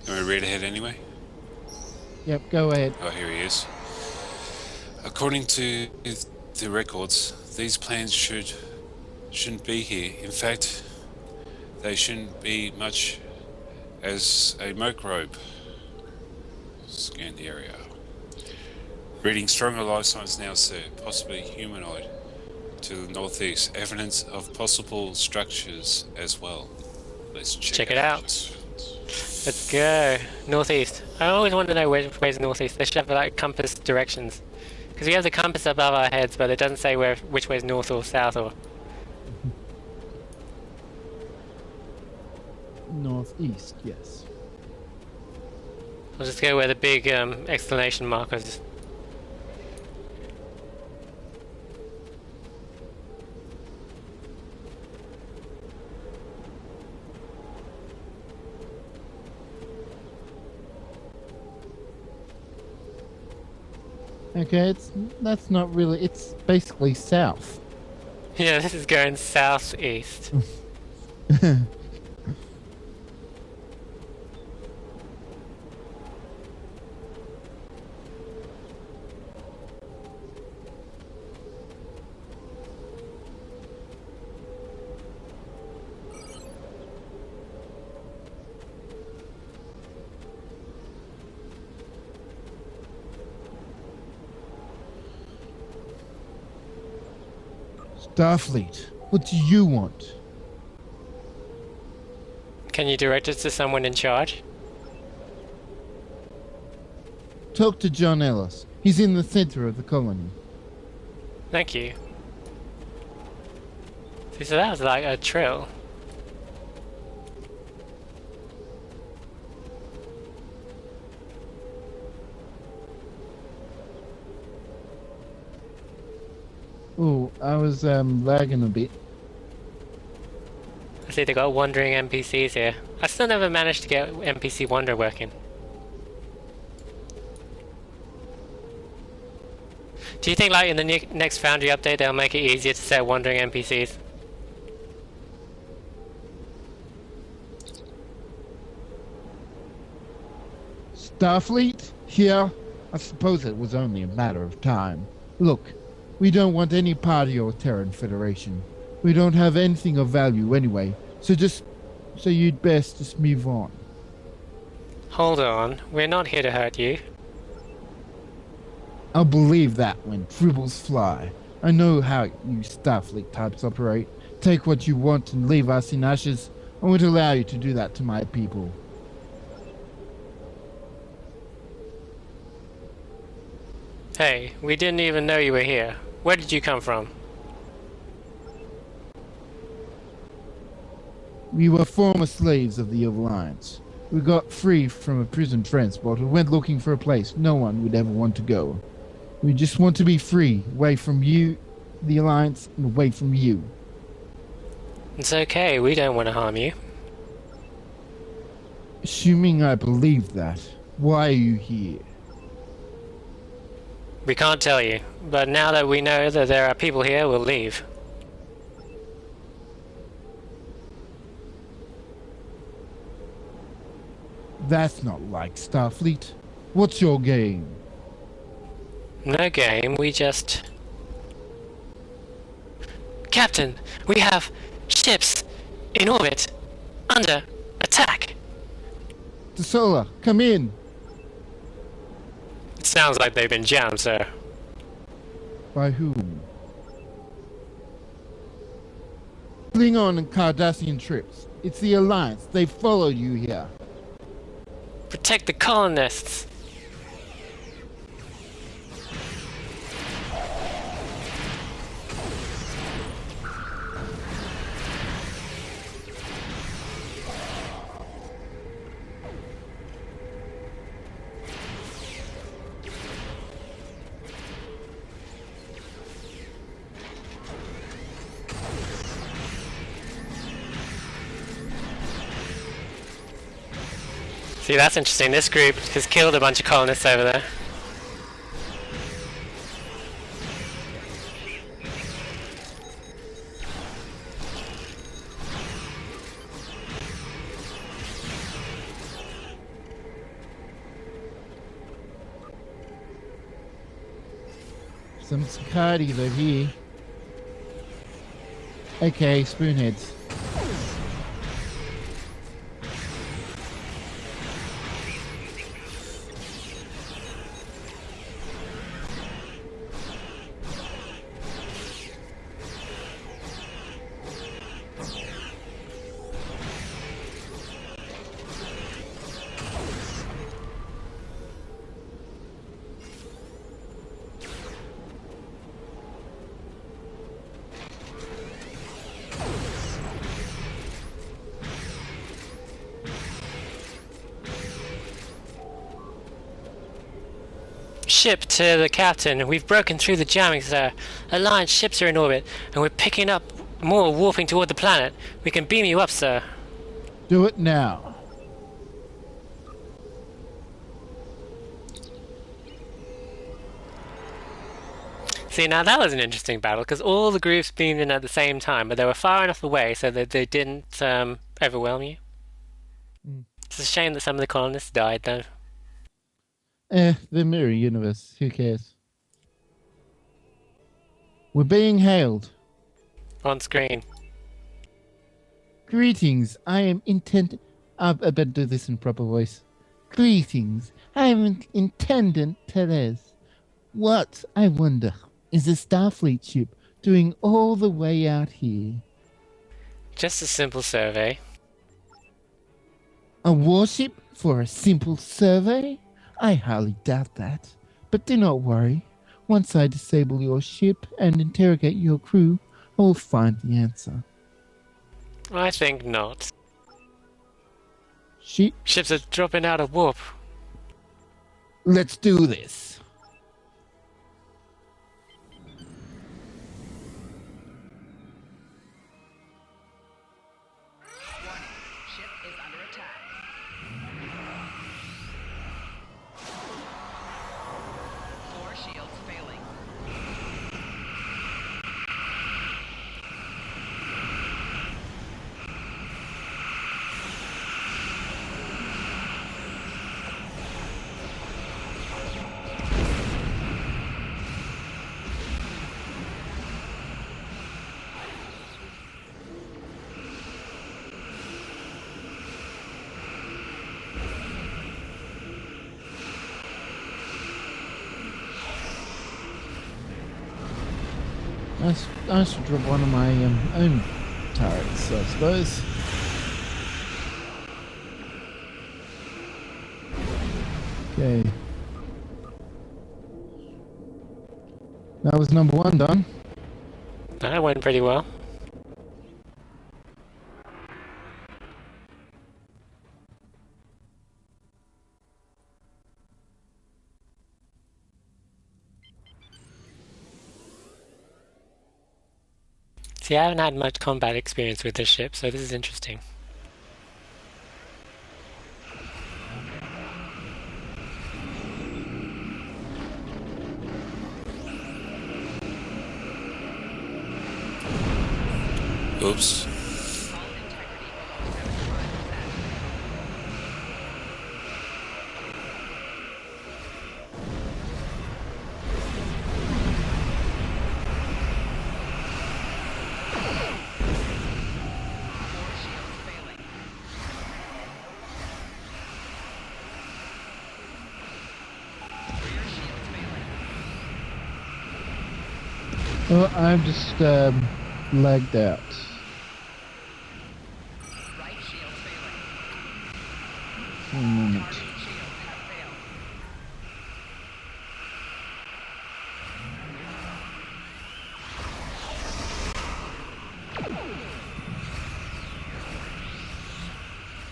You want me to read ahead anyway? Yep, go ahead. Oh, here he is. According to the records, these plans shouldn't be here. In fact, they shouldn't be much as a microbe. Scan the area. Reading stronger life signs now, sir. Possibly humanoid. To the northeast. Evidence of possible structures as well. Let's check it out. Let's go. Northeast. I always want to know which way's northeast. They should have like compass directions. Because we have the compass above our heads, but it doesn't say which way's north or south or... Northeast, yes. I'll just go where the big exclamation mark is. Okay, that's not really. It's basically south. Yeah, this is going southeast. Starfleet, what do you want? Can you direct us to someone in charge? Talk to John Ellis. He's in the center of the colony. Thank you. See, so that was like a trill. Oh, I was lagging a bit. I see they got wandering NPCs here. I still never managed to get NPC Wander working. Do you think, like, in the next Foundry update, they'll make it easier to set wandering NPCs? Starfleet? Here? I suppose it was only a matter of time. Look, we don't want any part of your Terran Federation. We don't have anything of value anyway, so you'd best just move on. Hold on, we're not here to hurt you. I'll believe that when tribbles fly. I know how you Starfleet types operate. Take what you want and leave us in ashes. I won't allow you to do that to my people. Hey, we didn't even know you were here. Where did you come from? We were former slaves of the Alliance. We got free from a prison transport and went looking for a place no one would ever want to go. We just want to be free, away from you, the Alliance, and away from you. It's okay, we don't want to harm you. Assuming I believe that, why are you here? We can't tell you, but now that we know that there are people here, we'll leave. That's not like Starfleet. What's your game? No game, we just... Captain, we have ships in orbit, under attack. Desola, come in. It sounds like they've been jammed, sir. By whom? Klingon and Cardassian trips. It's the Alliance. They followed you here. Protect the colonists. See, that's interesting. This group has killed a bunch of colonists over there. Some Sicardies over here. Okay, spoonheads. Ship to the captain. We've broken through the jamming, sir. Alliance ships are in orbit, and we're picking up more warping toward the planet. We can beam you up, sir. Do it now. See, now that was an interesting battle, because all the groups beamed in at the same time, but they were far enough away so that they didn't overwhelm you. It's a shame that some of the colonists died, though. The mirror universe. Who cares? We're being hailed. On screen. Greetings. I am I better do this in proper voice. Greetings. I am Intendant Therese. What, I wonder, is a Starfleet ship doing all the way out here? Just a simple survey. A warship for a simple survey? I highly doubt that. But do not worry. Once I disable your ship and interrogate your crew, I will find the answer. I think not. Ships are dropping out of warp. Let's do this. Warning, ship is under attack. Core shields failing. I should drop one of my own turrets, I suppose. Okay. That was number one done. That went pretty well. See, I haven't had much combat experience with this ship, so this is interesting. Oops. Oh, I'm just lagged out. Right shield failing. One moment. Target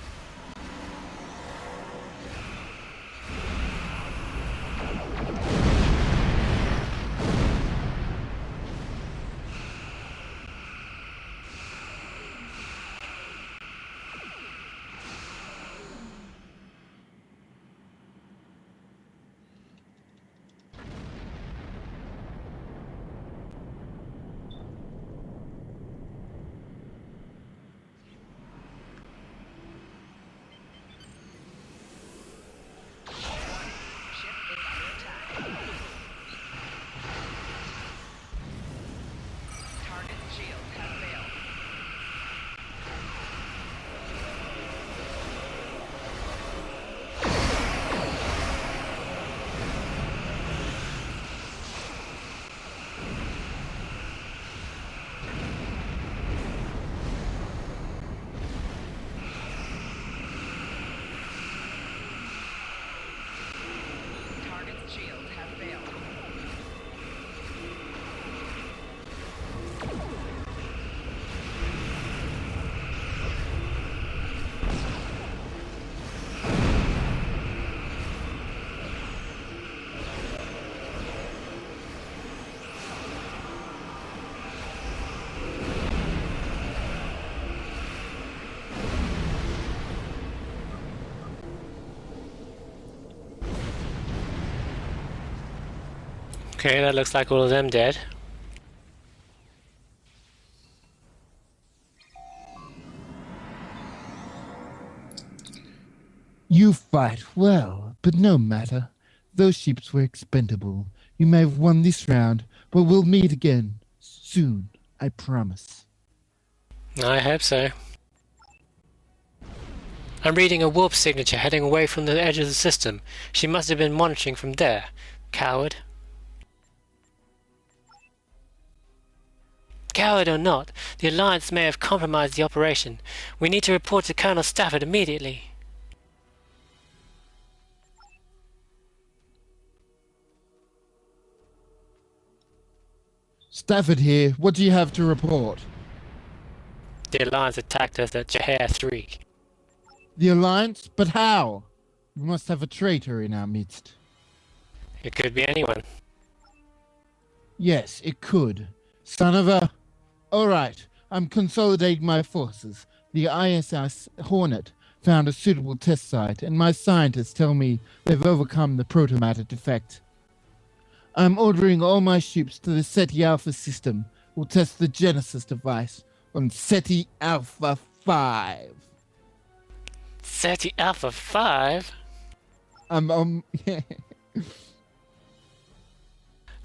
shields have failed. Ship is under attack. Target shields have failed. Target's shields have failed. Okay, that looks like all of them dead. You fight well, but no matter. Those ships were expendable. You may have won this round, but we'll meet again. Soon, I promise. I hope so. I'm reading a warp signature heading away from the edge of the system. She must have been monitoring from there. Coward. Coward or not, the Alliance may have compromised the operation. We need to report to Colonel Stafford immediately. Stafford here. What do you have to report? The Alliance attacked us at Jahar 3. The Alliance? But how? We must have a traitor in our midst. It could be anyone. Yes, it could. Son of a... All right, I'm consolidating my forces. The ISS Hornet found a suitable test site, and my scientists tell me they've overcome the protomatter defect. I'm ordering all my ships to the SETI Alpha system. We'll test the Genesis device on SETI Alpha 5. SETI Alpha 5?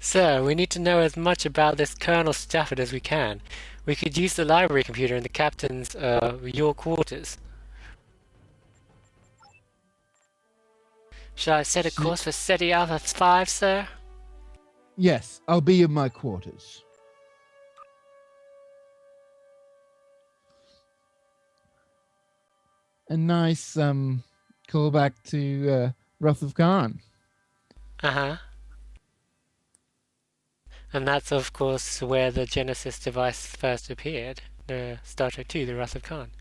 Sir, we need to know as much about this Colonel Stafford as we can. We could use the library computer in the captain's, your quarters. Shall I set a course for SETI Alpha 5, sir? Yes, I'll be in my quarters. nice callback to Wrath of Khan. Uh-huh. And that's, of course, where the Genesis device first appeared. The Star Trek II, The Wrath of Khan.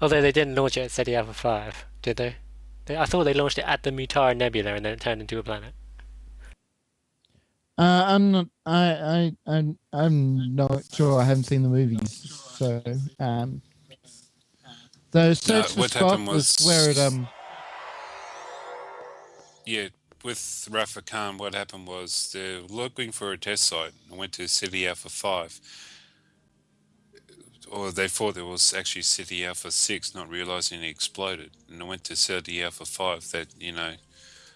Although they didn't launch it at SETI Alpha 5, did they? I thought they launched it at the Mutara Nebula and then it turned into a planet. I'm not. I'm not sure. I haven't seen the movies, so So Search for what Spock happened was was- where it Yeah, with Rafa Khan, what happened was they're looking for a test site and went to City Alpha 5. Or they thought it was actually City Alpha 6, not realizing it exploded. And they went to City Alpha 5 that,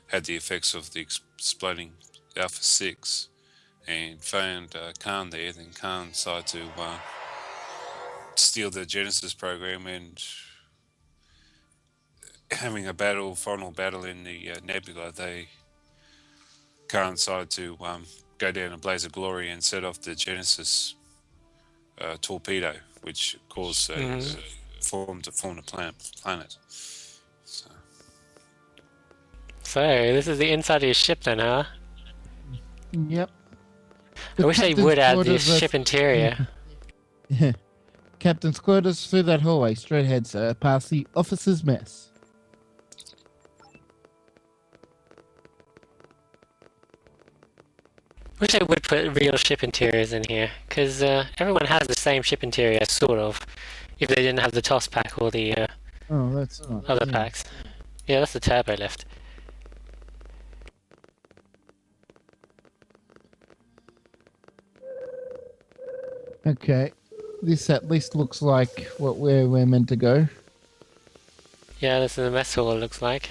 had the effects of the exploding Alpha 6 and found Khan there. Then Khan decided to steal the Genesis program, and having a final battle in the nebula, Khan decided to go down a blaze of glory and set off the Genesis torpedo, which caused formed a planet. So, this is the inside of your ship then, huh? Yep. I wish they would add the quarters ship interior. Captain's quarters through that hallway, straight ahead, sir, past the officer's mess. Wish they would put real ship interiors in here, because everyone has the same ship interior, sort of, if they didn't have the TOS pack or the Oh, that's not. other yeah. packs. Yeah, that's the turbo lift. Okay. This at least looks like where we're meant to go. Yeah, this is the mess hall, it looks like.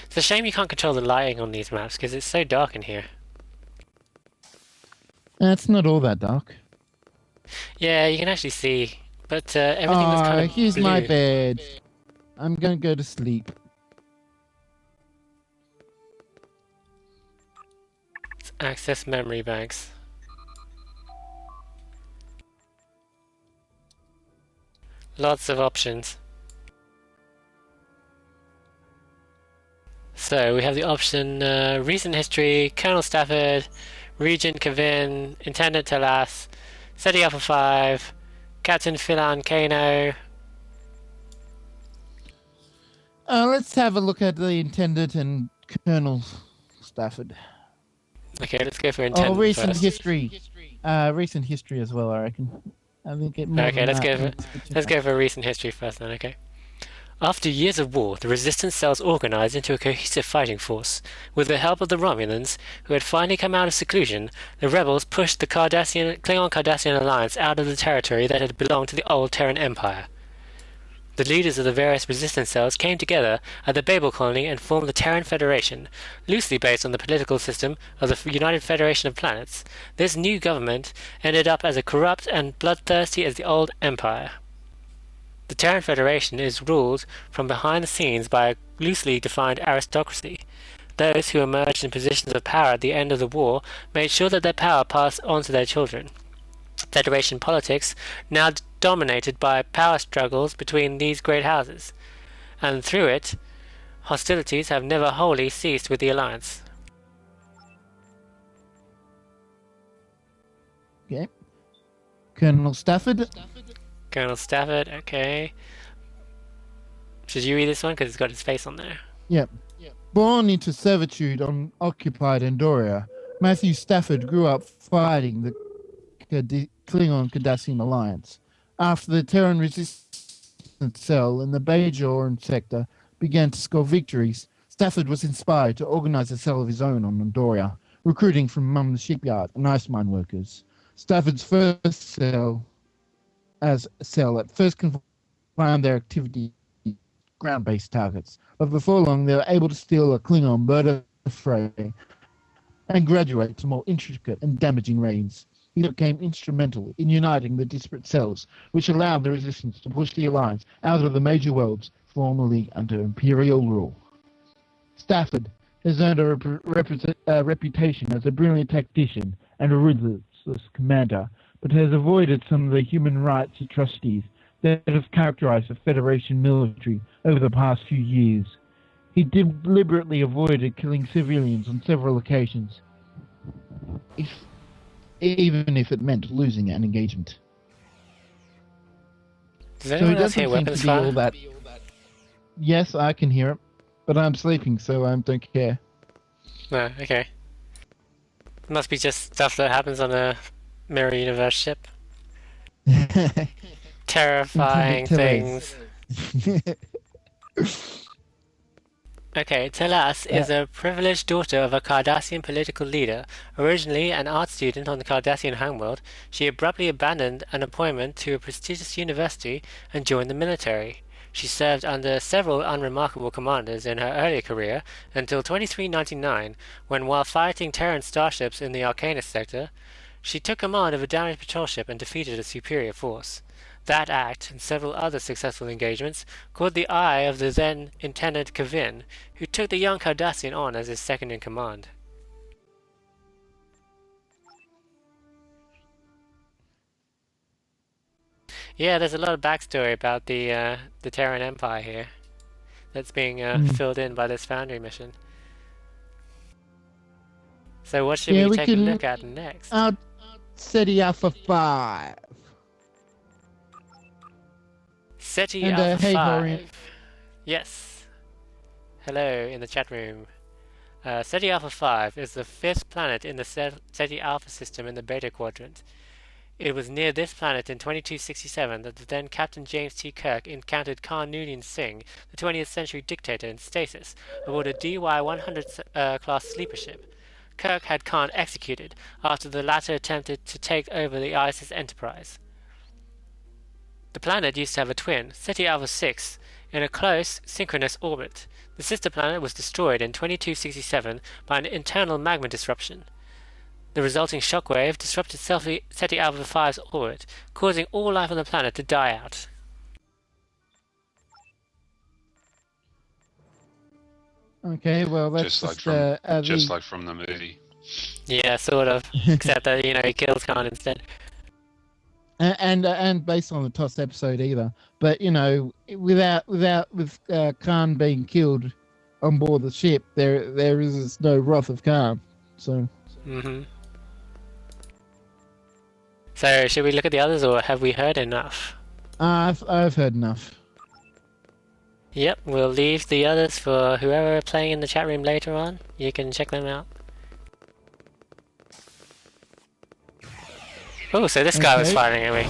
It's a shame you can't control the lighting on these maps, because it's so dark in here. It's not all that dark. Yeah, you can actually see, but everything was kind of here's blue. my bed. I'm gonna go to sleep. Let's access memory banks. Lots of options. So we have the option recent history, Colonel Stafford, Regent Kavin, Intendant Telas, SETI Alpha 5, Captain Philan Kano. Let's have a look at the Intendant and Colonel Stafford. Okay, let's go for Intendant recent first. history. Recent history as well, I reckon. I think it more Okay, than let's go for recent history first then, okay. After years of war, the resistance cells organized into a cohesive fighting force. With the help of the Romulans, who had finally come out of seclusion, the rebels pushed the Klingon-Cardassian alliance out of the territory that had belonged to the old Terran Empire. The leaders of the various resistance cells came together at the Babel colony and formed the Terran Federation, loosely based on the political system of the United Federation of Planets. This new government ended up as corrupt and bloodthirsty as the old Empire. The Terran Federation is ruled from behind the scenes by a loosely defined aristocracy. Those who emerged in positions of power at the end of the war made sure that their power passed on to their children. Federation politics now dominated by power struggles between these great houses, and through it, hostilities have never wholly ceased with the Alliance. Okay. Colonel Stafford. Colonel Stafford, okay. Should you read this one? Because it's got his face on there. Yep. Born into servitude on occupied Andoria, Matthew Stafford grew up fighting the Klingon-Cardassian alliance. After the Terran resistance cell in the Bajoran sector began to score victories, Stafford was inspired to organize a cell of his own on Andoria, recruiting from among the shipyard and ice mine workers. Stafford's first cell at first confined their activity to ground-based targets, but before long they were able to steal a Klingon bird of prey and graduate to more intricate and damaging raids. He became instrumental in uniting the disparate cells, which allowed the resistance to push the Alliance out of the major worlds formerly under Imperial rule. Stafford has earned a reputation as a brilliant tactician and a ruthless commander, but has avoided some of the human rights atrocities that have characterized the Federation military over the past few years. He deliberately avoided killing civilians on several occasions, even if it meant losing an engagement. Does So anyone he else hear doesn't seem weapons to be all fire? that. Yes, I can hear it, but I'm sleeping, so I don't care. No, okay. Must be just stuff that happens on a mirror universe ship. Terrifying things. Okay, Telas is a privileged daughter of a Cardassian political leader. Originally an art student on the Cardassian homeworld, she abruptly abandoned an appointment to a prestigious university and joined the military. She served under several unremarkable commanders in her earlier career until 2399, when while fighting Terran starships in the Arcanus sector, she took command of a damaged patrol ship and defeated a superior force. That act, and several other successful engagements, caught the eye of the then Intendant Kavin, who took the young Cardassian on as his second-in-command. Yeah, there's a lot of backstory about the Terran Empire here that's being filled in by this Foundry mission. So what should we take a look at next? SETI Alpha 5. SETI And, Alpha hey, 5. Horian. Yes. Hello in the chat room. SETI Alpha 5 is the fifth planet in the SETI Alpha system in the Beta Quadrant. It was near this planet in 2267 that the then Captain James T. Kirk encountered Khan Noonien Singh, the 20th century dictator, in stasis aboard a DY-100 class sleeper ship. Kirk had Khan executed after the latter attempted to take over the ISS Enterprise. The planet used to have a twin, SETI Alpha 6, in a close, synchronous orbit. The sister planet was destroyed in 2267 by an internal magma disruption. The resulting shockwave disrupted SETI Alpha 5's orbit, causing all life on the planet to die out. Okay, well, that's just like from the movie. Yeah, sort of. Except that, he kills Khan instead. And based on the TOS episode either, but with Khan being killed on board the ship, there is no wrath of Khan. So. So should we look at the others, or have we heard enough? I've heard enough. Yep, we'll leave the others for whoever playing in the chat room later on. You can check them out. Oh, so this guy was firing at me.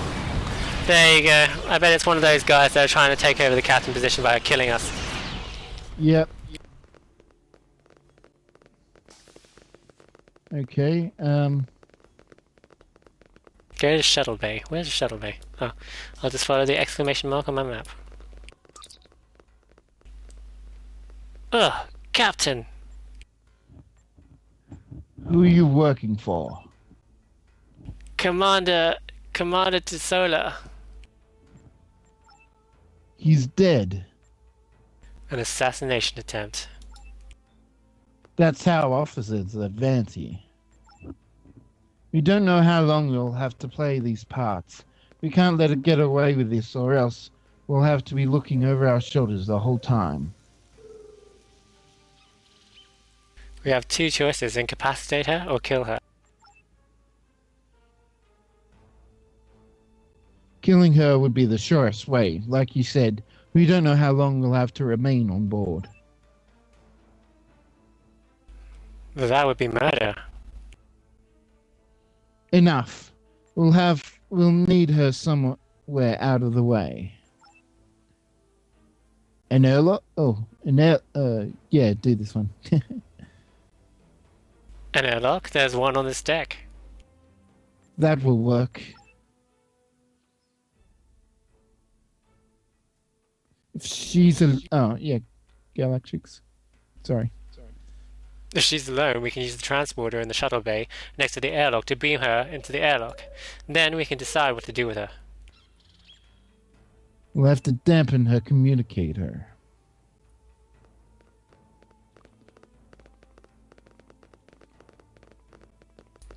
There you go. I bet it's one of those guys that are trying to take over the captain position by killing us. Yep. Okay, Go to Shuttle Bay. Where's the Shuttle Bay? Oh, I'll just follow the exclamation mark on my map. Ugh, Captain! Who are you working for? Commander Tsola. He's dead. An assassination attempt. That's how officers advance here. We don't know how long we'll have to play these parts. We can't let it get away with this, or else we'll have to be looking over our shoulders the whole time. We have two choices: incapacitate her or kill her. Killing her would be the surest way. Like you said, we don't know how long we'll have to remain on board. But that would be murder. Enough. We'll need her somewhere out of the way. An airlock? Yeah, do this one. An airlock? There's one on this deck. That will work. If she's Galactrix. Sorry. If she's alone, we can use the transporter in the shuttle bay next to the airlock to beam her into the airlock. Then we can decide what to do with her. We'll have to dampen her communicator.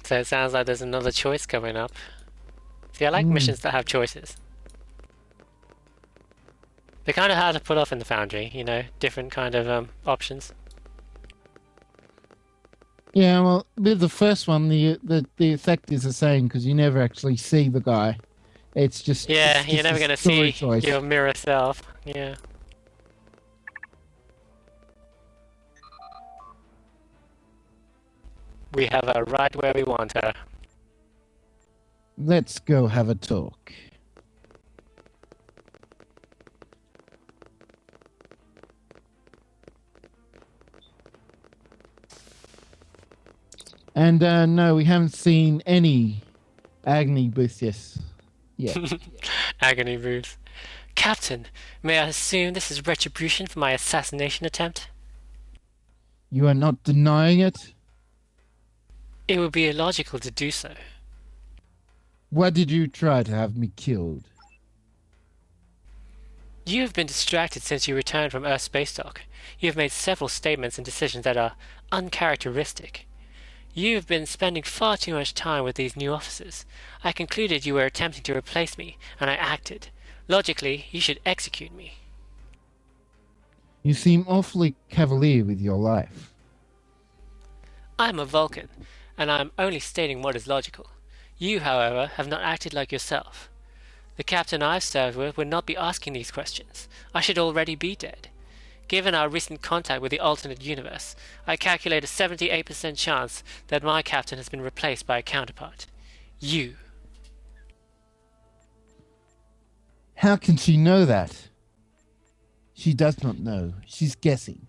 So it sounds like there's another choice coming up. See, I like missions that have choices. They're kind of hard to pull off in the Foundry, you know, different kind of options. Yeah, well, with the first one, the effect is the same because you never actually see the guy. It's just You're never a going to story see choice. your mirror self. Yeah. We have her right where we want her. Let's go have a talk. And no, we haven't seen any agony booths yet. Agony booth. Captain, may I assume this is retribution for my assassination attempt? You are not denying it? It would be illogical to do so. Why did you try to have me killed? You have been distracted since you returned from Earth space dock. You have made several statements and decisions that are uncharacteristic. You have been spending far too much time with these new officers. I concluded you were attempting to replace me, and I acted. Logically, you should execute me. You seem awfully cavalier with your life. I am a Vulcan, and I am only stating what is logical. You, however, have not acted like yourself. The captain I've served with would not be asking these questions. I should already be dead. Given our recent contact with the alternate universe, I calculate a 78% chance that my captain has been replaced by a counterpart. You. How can she know that? She does not know. She's guessing.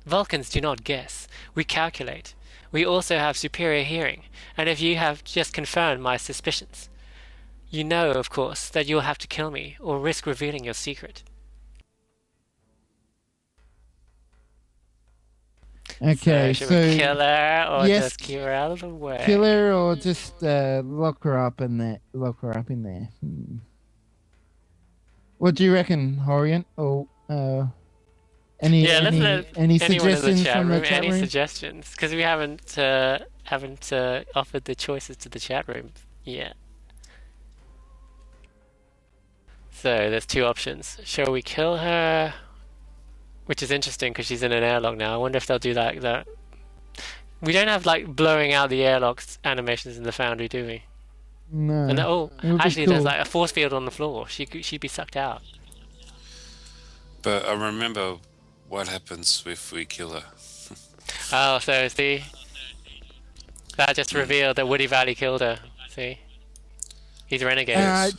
Vulcans do not guess. We calculate. We also have superior hearing, and if you have just confirmed my suspicions, you know, of course, that you'll have to kill me or risk revealing your secret. Okay, so should we kill her or yes, just keep her out of the way? Kill her or just lock her up in there. Lock her up in there. What do you reckon, Horient? Or any let's let any anyone in suggestions the chat from room, the chat any room? suggestions? Because we haven't offered the choices to the chat room yet. So there's two options. Shall we kill her? Which is interesting because she's in an airlock now. I wonder if they'll do that. We don't have like blowing out the airlocks animations in the Foundry, do we? No. And actually, cool. there's like a force field on the floor. She'd be sucked out. But I remember what happens if we kill her. Oh, so see, that just revealed that Woody Valley killed her. See, he's renegade.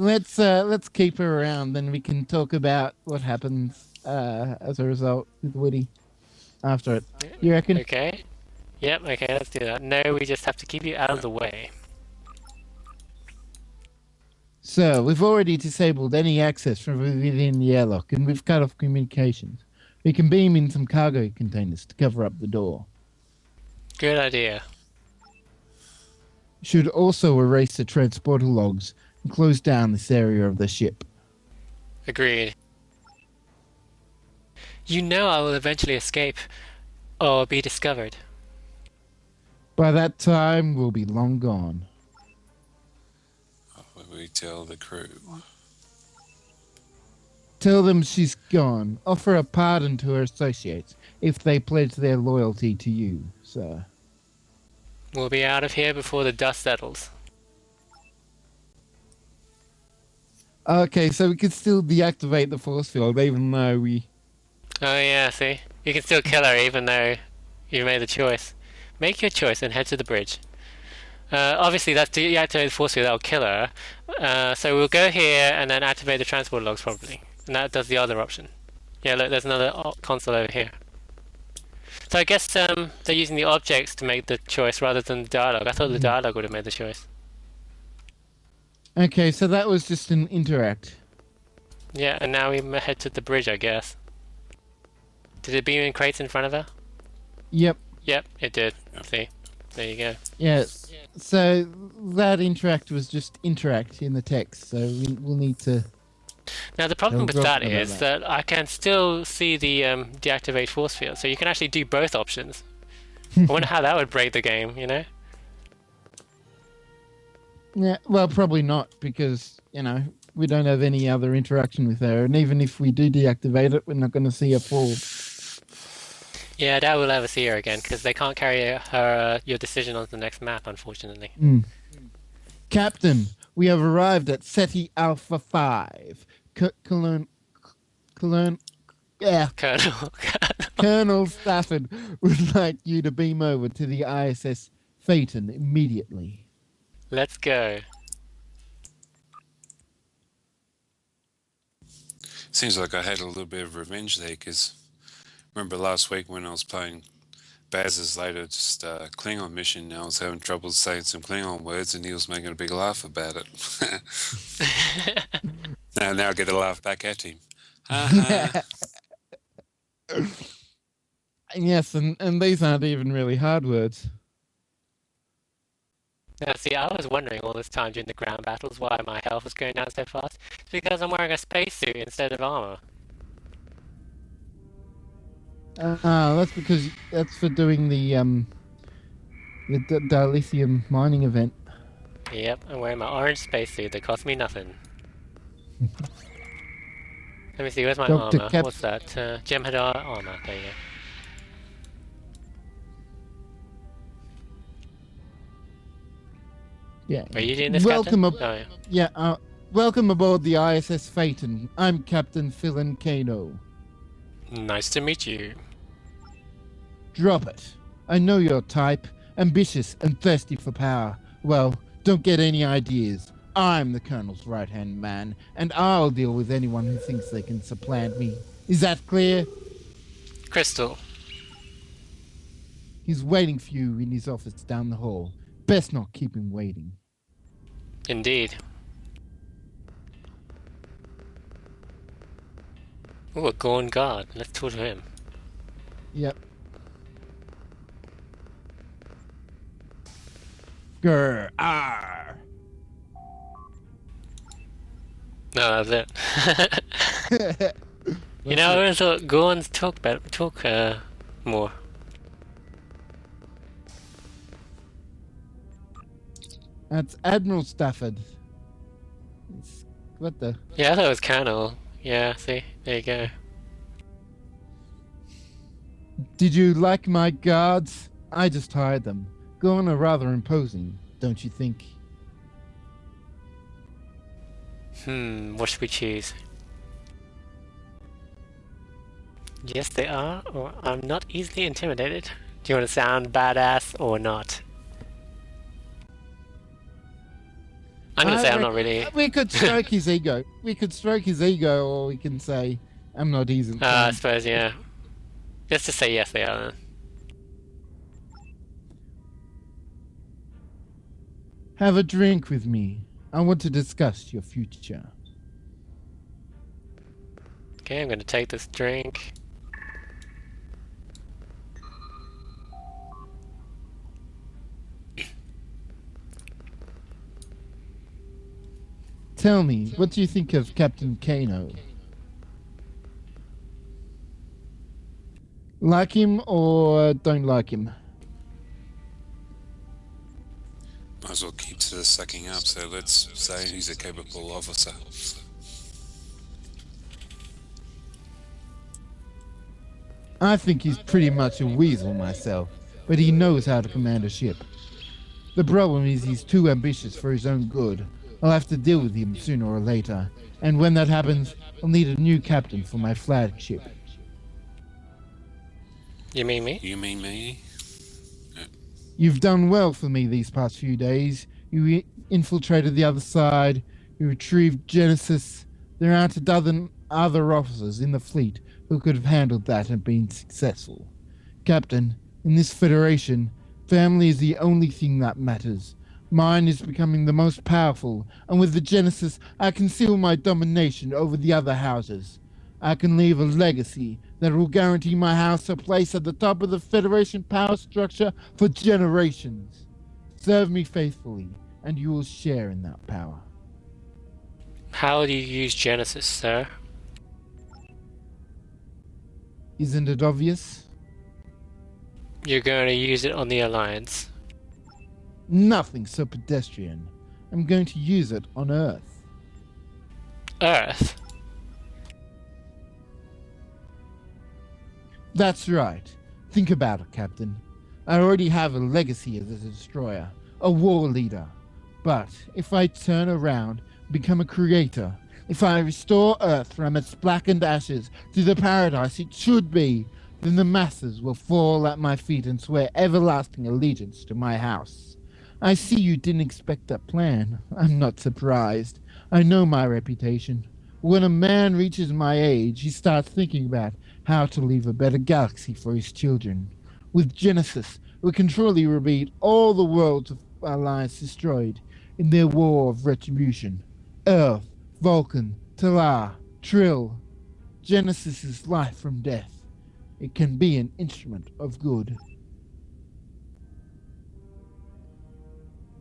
Let's keep her around, then we can talk about what happens as a result with Woody after it. You reckon? Okay. Yep. Okay. Let's do that. No, we just have to keep you out of the way. So we've already disabled any access from within the airlock, and we've cut off communications. We can beam in some cargo containers to cover up the door. Good idea. Should also erase the transporter logs and close down this area of the ship. Agreed. You know I will eventually escape or be discovered. By that time, we'll be long gone. What will we tell the crew? Tell them she's gone. Offer a pardon to her associates if they pledge their loyalty to you, sir. We'll be out of here before the dust settles. Okay, so we could still deactivate the force field even though we... Oh yeah, see? You can still kill her even though you made the choice. Make your choice and head to the bridge. Obviously that's deactivate the force field, that'll kill her. So we'll go here and then activate the transport logs probably. And that does the other option. Yeah, look, there's another console over here. So I guess they're using the objects to make the choice rather than the dialogue. I thought the dialogue would have made the choice. Okay, so that was just an interact. Yeah, and now we head to the bridge, I guess. Did it beam in crates in front of her? Yep. Yep, it did. See? There you go. Yeah, so that interact was just interact in the text, so we'll need to... Now the problem with that about is that I can still see the deactivate force field, so you can actually do both options. I wonder how that would break the game, you know? Yeah, well, probably not, because, we don't have any other interaction with her, and even if we do deactivate it, we're not going to see her fall. Yeah, I doubt we'll ever see her again, because they can't carry her your decision on the next map, unfortunately. Captain, we have arrived at SETI Alpha 5. Colonel. Colonel Stafford would like you to beam over to the ISS Phaeton immediately. Let's go. Seems like I had a little bit of revenge there, because remember last week when I was playing Baz's latest Klingon mission, I was having trouble saying some Klingon words and he was making a big laugh about it. now I get a laugh back at him. Yes, and these aren't even really hard words. Now, see, I was wondering all this time during the ground battles why my health was going down so fast. It's because I'm wearing a spacesuit instead of armor. That's because that's for doing the dilithium mining event. Yep, I'm wearing my orange spacesuit that cost me nothing. Let me see, where's my Dr. armor? What's that? Jem'Hadar armor. There you go. Yeah. Are you doing this, Welcome Captain? welcome aboard the ISS Phaeton. I'm Captain Phil Kano. Nice to meet you. Drop it. I know your type. Ambitious and thirsty for power. Well, don't get any ideas. I'm the Colonel's right-hand man, and I'll deal with anyone who thinks they can supplant me. Is that clear? Crystal. He's waiting for you in his office down the hall. Best not keep him waiting. Indeed. Ooh, a Gorn guard. Let's talk to him. Yep. Grr, arr. No, that's it. You know, I always thought Gorns talk more. That's Admiral Stafford. What the? Yeah, I thought it was Colonel. Yeah, see? There you go. Did you like my guards? I just hired them. Gorn are rather imposing, don't you think? What should we choose? Yes, they are, or I'm not easily intimidated. Do you want to sound badass or not? I'm gonna say I'm not really. We could stroke his ego. We could stroke his ego, or we can say, I'm not easily. I suppose, yeah. Let's just say yes, they are then. Have a drink with me. I want to discuss your future. Okay, I'm gonna take this drink. Tell me, what do you think of Captain Kano? Like him or don't like him? Might as well keep to the sucking up, so let's say he's a capable officer. I think he's pretty much a weasel myself, but he knows how to command a ship. The problem is he's too ambitious for his own good. I'll have to deal with him sooner or later, and when that happens, I'll need a new captain for my flagship. You mean me? You mean me? You've done well for me these past few days. You infiltrated the other side, you retrieved Genesis. There aren't a dozen other officers in the fleet who could have handled that and been successful. Captain, in this Federation, family is the only thing that matters. Mine is becoming the most powerful, and with the Genesis, I can seal my domination over the other houses. I can leave a legacy that will guarantee my house a place at the top of the Federation power structure for generations. Serve me faithfully, and you will share in that power. How do you use Genesis, sir? Isn't it obvious? You're going to use it on the Alliance. Nothing so pedestrian. I'm going to use it on Earth. Earth? That's right. Think about it, Captain. I already have a legacy as a destroyer, a war leader. But if I turn around, become a creator, if I restore Earth from its blackened ashes to the paradise it should be, then the masses will fall at my feet and swear everlasting allegiance to my house. I see you didn't expect that plan. I'm not surprised. I know my reputation. When a man reaches my age, he starts thinking about how to leave a better galaxy for his children. With Genesis, we can truly repeat all the worlds of our lives destroyed in their war of retribution. Earth, Vulcan, Talar, Trill. Genesis is life from death. It can be an instrument of good.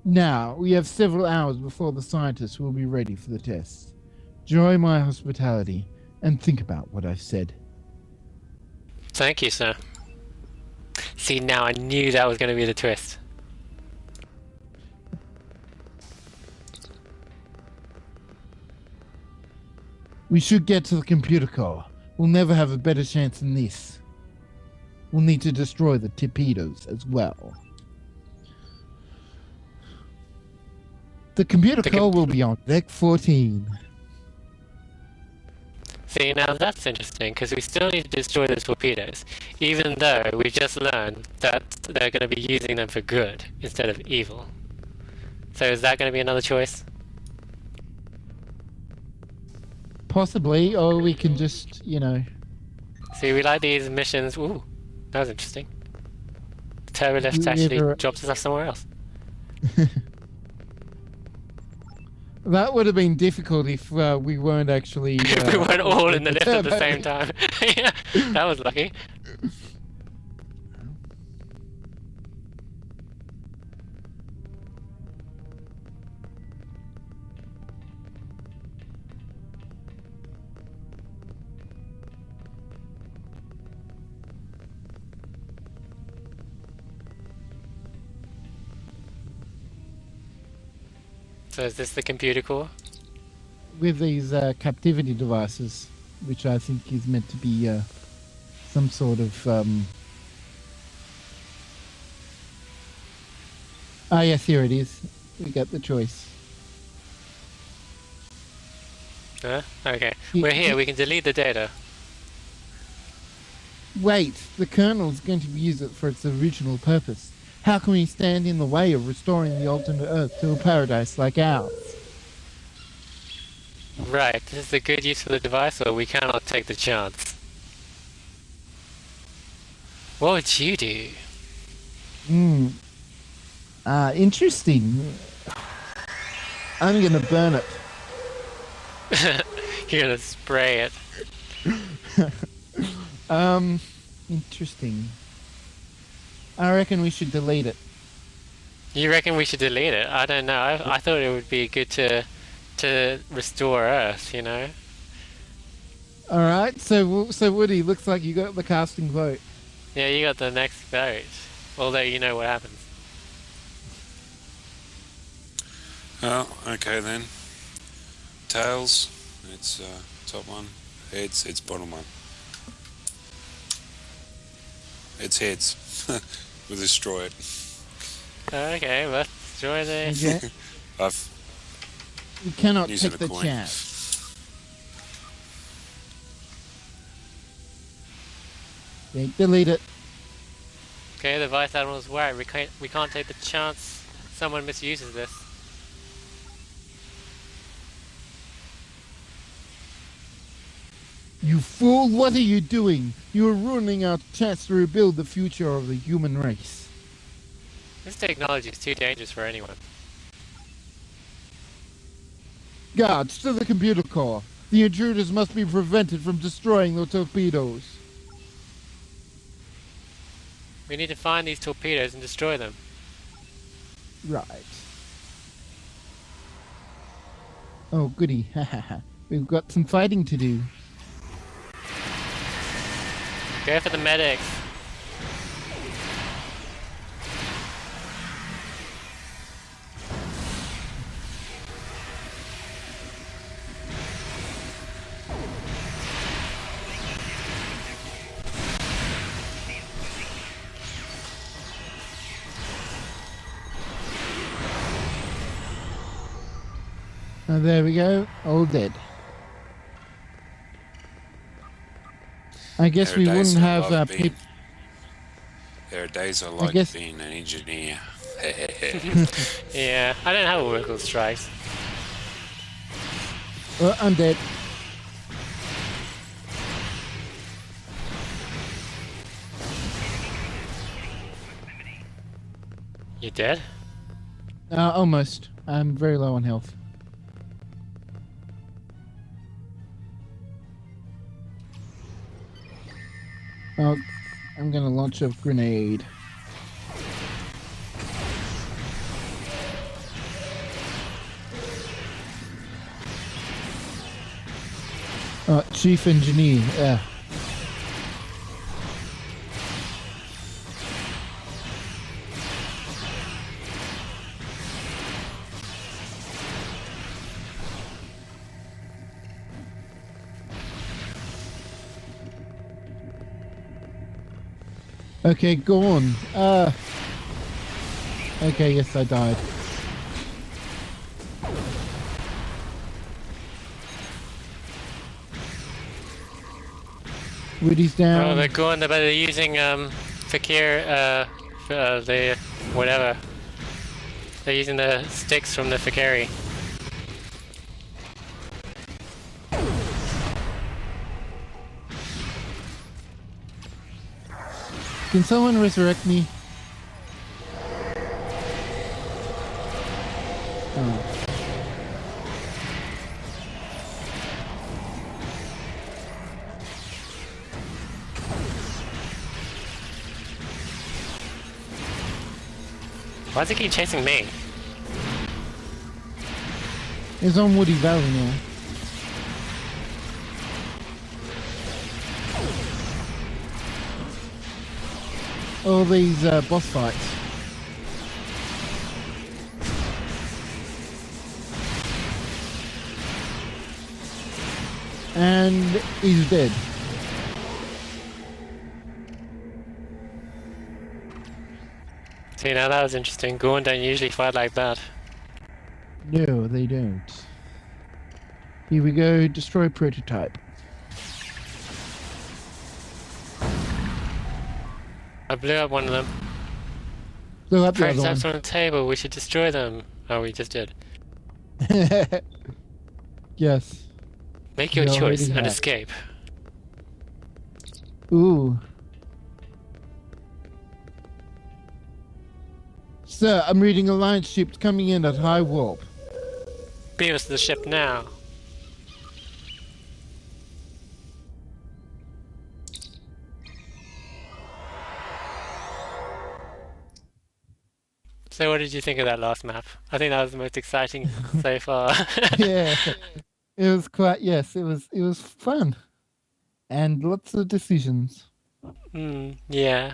Now, we have several hours before the scientists will be ready for the tests. Enjoy my hospitality and think about what I've said. Thank you, sir. See, now I knew that was going to be the twist. We should get to the computer core. We'll never have a better chance than this. We'll need to destroy the torpedoes as well. The computer core will be on deck 14. See, now that's interesting, because we still need to destroy the torpedoes, even though we just learned that they're going to be using them for good instead of evil. So is that going to be another choice? Possibly, or we can just, See, we like these missions. Ooh, that was interesting. The Turbolift actually drops us somewhere else. That would have been difficult if we weren't actually... we weren't all in the lift at the same time. Yeah, that was lucky. So is this the computer core? With these captivity devices, which I think is meant to be some sort of... Ah, yes, here it is. We got the choice. Okay. We're here, we can delete the data. Wait, the kernel's going to use it for its original purpose. How can we stand in the way of restoring the alternate Earth to a paradise like ours? Right, this is a good use for the device, or we cannot take the chance. What would you do? Interesting. I'm gonna burn it. You're gonna spray it. Interesting. I reckon we should delete it. You reckon we should delete it? I don't know. I thought it would be good to restore Earth, Alright, so Woody, looks like you got the casting vote. Yeah, you got the next vote. Although you know what happens. Oh, okay then. Tails, it's top one. Heads, it's bottom one. It's heads. We'll destroy it. Okay, let's destroy this. Okay. We cannot take the chance. Okay, delete it. Okay, the Vice Admiral's right. We can't take the chance someone misuses this. You fool, what are you doing? You are ruining our chance to rebuild the future of the human race. This technology is too dangerous for anyone. Guards, to the computer core. The intruders must be prevented from destroying the torpedoes. We need to find these torpedoes and destroy them. Right. Oh, goody. We've got some fighting to do. Go for the medics. There we go. All dead. I guess we There are days wouldn't I have love being- people. There are days I I like guess- being an engineer. Yeah, I don't have orbital strikes. I'm dead. You dead? Almost. I'm very low on health. Oh, I'm gonna launch a grenade. Chief Engineer. Yeah. Okay, go on. Okay, yes, I died. Woody's down. Oh, they're going, but they're using Fakir, the whatever. They're using the sticks from the Fakiri. Can someone resurrect me? Oh. Why does it keep chasing me? It's on Woody Valley now. All these boss fights. And he's dead. See, now that was interesting. Gorn don't usually fight like that. No, they don't. Here we go, destroy prototype. I blew up one of them. Blew up the other Prototypes on the table, we should destroy them. Oh, we just did. one. Yes. Make your We already choice and have. escape. Ooh. Sir, I'm reading Alliance ships coming in at high warp. Beam us to the ship now. So what did you think of that last map? I think that was the most exciting so far. Yeah. It was quite, yes, it was fun. And lots of decisions. Yeah.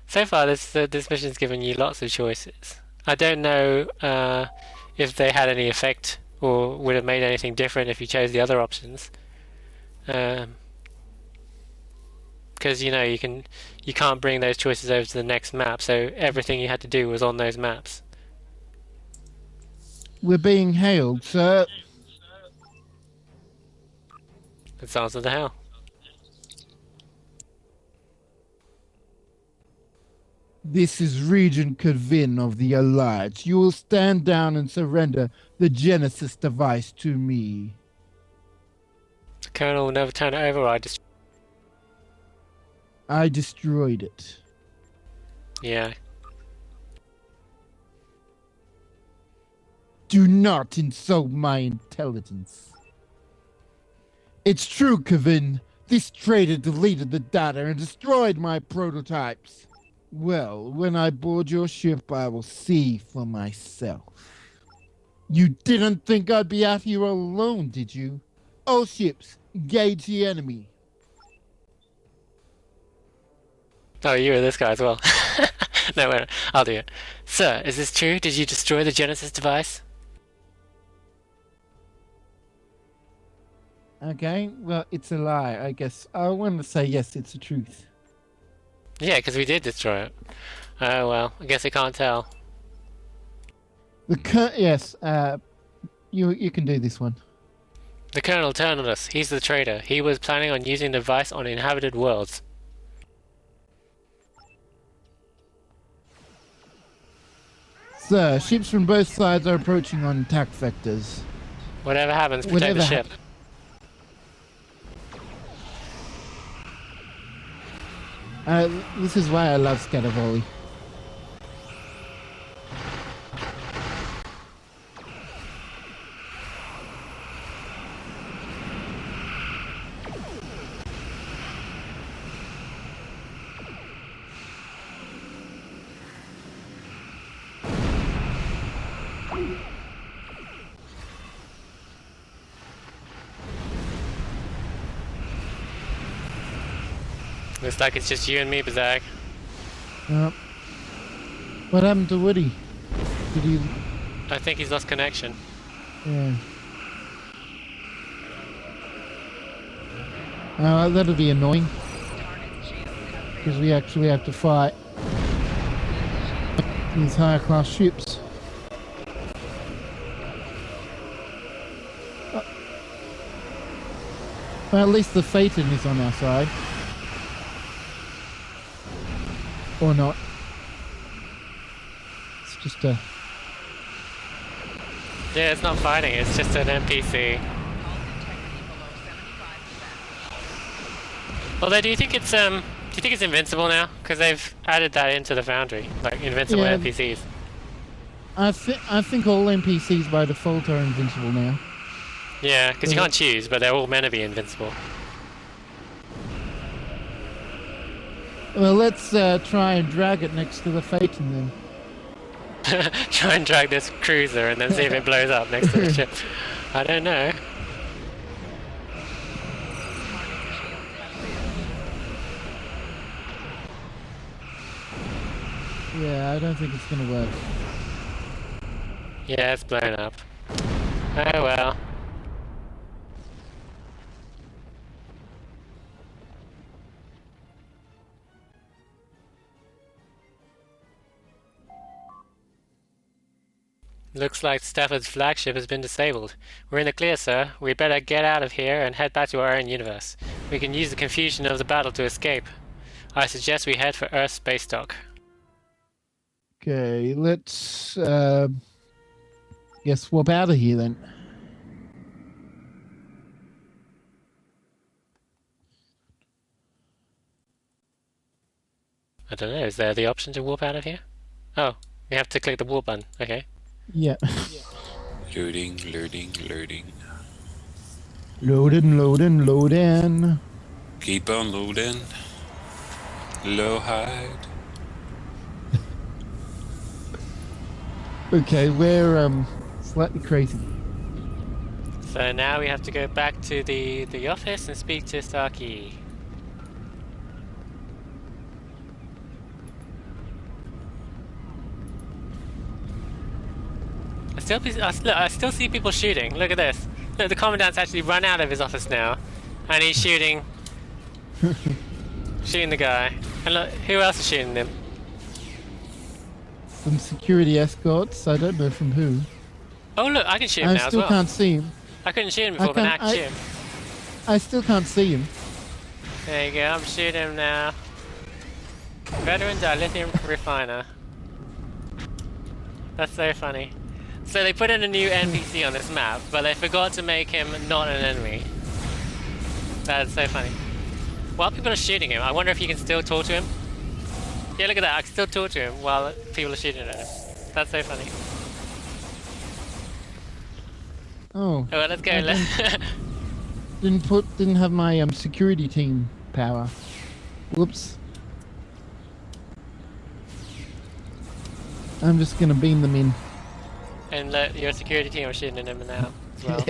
So far, this mission's given you lots of choices. I don't know if they had any effect or would have made anything different if you chose the other options. Because you can't bring those choices over to the next map, so everything you had to do was on those maps. We're being hailed, sir. Let's answer the hell. This is Regent Kevin of the Alliance. You will stand down and surrender the Genesis device to me. The Colonel will never turn it over. I destroyed it. Yeah. Do not insult my intelligence. It's true, Kevin. This traitor deleted the data and destroyed my prototypes. Well, when I board your ship, I will see for myself. You didn't think I'd be out here alone, did you? All ships, engage the enemy. Oh, you were this guy as well. No, wait, I'll do it. Sir, is this true? Did you destroy the Genesis device? Okay, well, it's a lie, I guess. I want to say yes, it's the truth. Yeah, because we did destroy it. Oh well, I guess I can't tell. Yes, You can do this one. The Colonel turned on us. He's the traitor. He was planning on using the device on inhabited worlds. Sir, ships from both sides are approaching on attack vectors. Whatever happens, protect Whatever the ship. This is why I love scatter volley. Looks like it's just you and me, Bazag. What happened to Woody? Did he? I think he's lost connection. Yeah. That'll be annoying. Because we actually have to fight these higher class ships. Well, at least the Phaeton is on our side. Or not. It's just a... Yeah, it's not fighting, it's just an NPC. Although, do you think it's invincible now? Because they've added that into the Foundry, like invincible Yeah. NPCs. I think all NPCs by default are invincible now. Yeah, because you can't choose, but they're all meant to be invincible. Well, let's try and drag it next to the Phaeton then. Try and drag this cruiser and then see if it blows up next to the ship. I don't know. Yeah, I don't think it's gonna work. Yeah, it's blown up. Oh well. Looks like Stafford's flagship has been disabled. We're in the clear, sir. We better get out of here and head back to our own universe. We can use the confusion of the battle to escape. I suggest we head for Earth's space dock. Okay, let's guess swap out of here then. I don't know, is there the option to warp out of here? Oh, we have to click the warp button. Okay. Yeah. Loading, loading, loading. Loading, loading, loading. Keep on loading. Low hide. Okay, we're slightly crazy. So now we have to go back to the office and speak to Saki. I still see people shooting. Look at this. Look, the commandant's actually run out of his office now, and he's shooting the guy. And look, who else is shooting him? Some security escorts. I don't know from who. Oh look, I can shoot him I now as still well. can't see him. I couldn't shoot him before, but now I can shoot him. I still can't see him. There you go, I'm shooting him now. Veteran dilithium refiner. That's so funny. So they put in a new NPC on this map, but they forgot to make him not an enemy. That's so funny. While people are shooting him, I wonder if you can still talk to him. Yeah, look at that, I can still talk to him while people are shooting at him. That's so funny. Oh. Oh well, let's go. Didn't have my security team power. Whoops. I'm just gonna beam them in. And let your security team are shooting at him now as well.